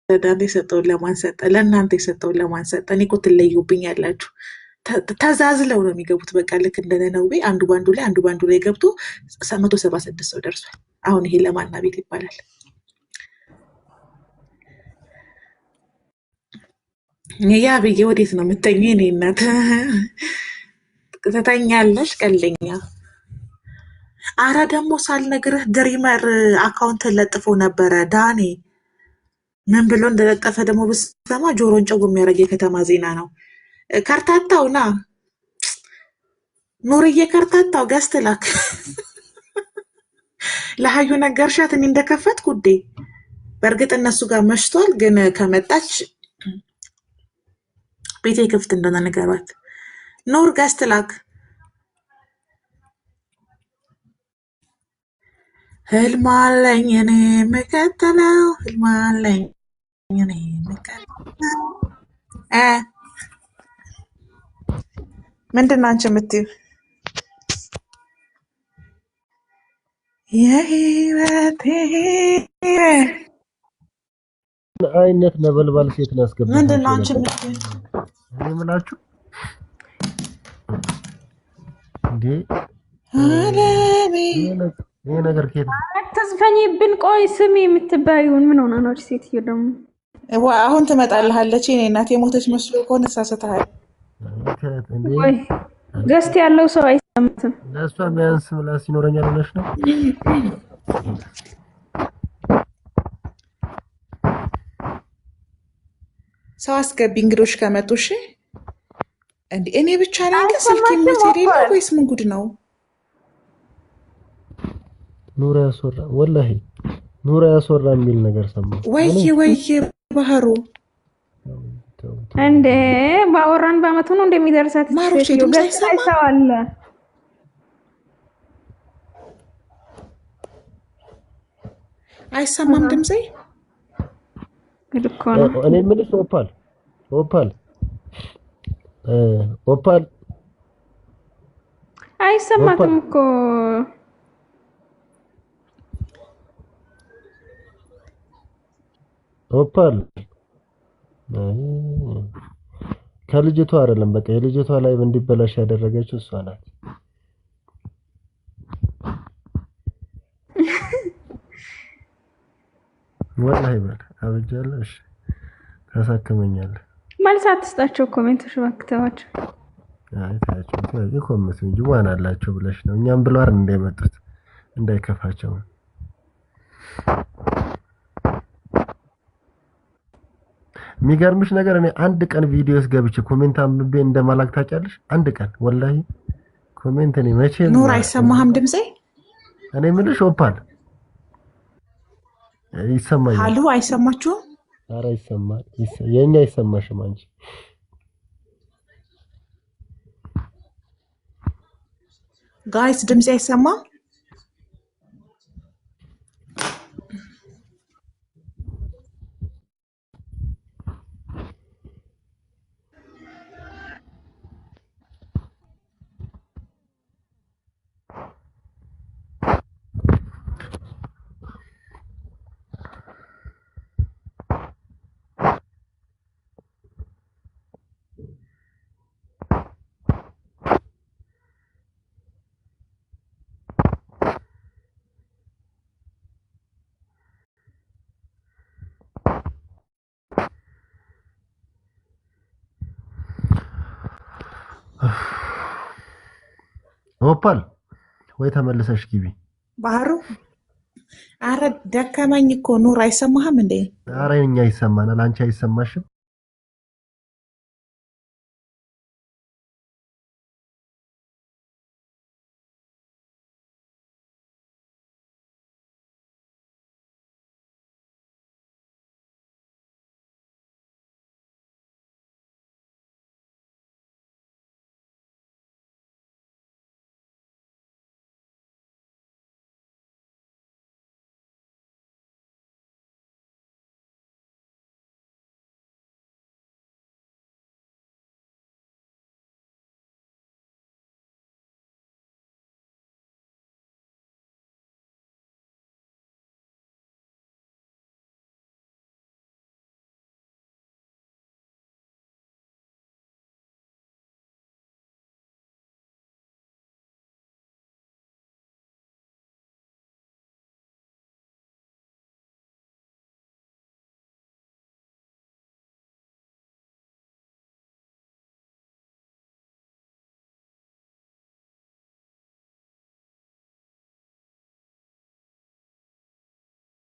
ለዳን የሰጠውን ለማን ሰጠ? ለእናንተ የሰጠውን ለማን ሰጠ? እኔ እኮ ትለዩብኛላችሁ። ተዛዝለው ነው የሚገቡት። በቃ ልክ እንደ ነነዌ አንዱ ባንዱ ላይ ገብቶ 176 ሰው ደርሷል። አሁን ይሄ ለማና ቤት ይባላል? ያ ብዬ ወዴት ነው የምተኙ? እኔ እናት ትተኛለሽ ቀለኛ። አረ ደግሞ ሳልነግርህ ድሪመር አካውንት ለጥፎ ነበረ ዳኔ። ምን ብሎ እንደለጠፈ ደግሞ ብሰማ ጆሮን ጨው የሚያደርግ የከተማ ዜና ነው። ከርታታው ና ኑርዬ፣ ከርታታው ገዝት ላክ። ለሀዩ ነገርሻት እኔ እንደከፈት ጉዴ። በእርግጥ እነሱ ጋር መሽቷል፣ ግን ከመጣች ቤቴ ክፍት እንደሆነ ነገሯት። ኑር ገዝት ላክ። ህልም አለኝ እኔ የምከተለው ህልም አለኝ እኔ የምከተለው። ምንድን ነው አንቺ የምትይው? የህይወቴ አይነት ነበልባል ሴት ነው ያስገባው። ምንድን ነው አንቺ የምትይው? እኔ የምላችሁ እንዴ አለሜ ይሄ ነገር ከየት አትዝፈኝብን። ቆይ ስሚ የምትባዩን ምን ሆና ነው ሴትዮ ደግሞ? አሁን ትመጣልሃለች። እኔ እናቴ የሞተች መስሎ ከሆነ ሳስተሃል። ወይ ገስት ያለው ሰው አይሰማትም። ለእሷ ቢያንስ ምላስ ይኖረኛል ብለሽ ነው? ሰው አስገቢ እንግዶች ከመጡ። እሺ እንዴ እኔ ብቻ ነኝ ስልክ የምትሄድ ወይስ ምን ጉድ ነው? ኑራ ያስወራ ወላሂ ኑራ ያስወራ የሚል ነገር ሰማሁ። ወይዬ ባህሩ እንዴ ባወራን በአመቱ ነው እንደሚደርሳት ሴትዮ ገስት ላይ ሰው አለ። አይሰማም ድምጼ? ግድኮ ነው። እኔ የምልሽ ኦፓል አይሰማትም እኮ ኦፓል ከልጅቷ አይደለም። በቃ የልጅቷ ላይ እንዲበላሽ ያደረገችው እሷ ናት። ወላሂ በል አብጃለሽ ታሳክመኛለህ። መልስ አትስጣቸው። ኮሜንቶች ባክተዋቸው። አይ ታያቸው ኮሜንት እንጂ ማን አላቸው ብለሽ ነው። እኛም ብሏር እንዳይመጡት እንዳይከፋቸው። የሚገርምሽ ነገር እኔ አንድ ቀን ቪዲዮስ ገብቼ ኮሜንት አንብቤ እንደማላክ ታውቂያለሽ? አንድ ቀን ወላሂ ኮሜንት እኔ መቼ ኑር አይሰማህም ድምጼ? እኔ የምልሽ ኦፓል ይሰማኛል። አሉ አይሰማችሁም? ኧረ ይሰማል። የኛ አይሰማሽም አንቺ። ጋይስ ድምጽ አይሰማም? ኦፓል ወይ ተመልሰሽ ግቢ። ባህሩ አረ ደከመኝ እኮ ኑር አይሰማህም እንዴ? አረ እኛ ይሰማናል፣ አንቺ አይሰማሽም?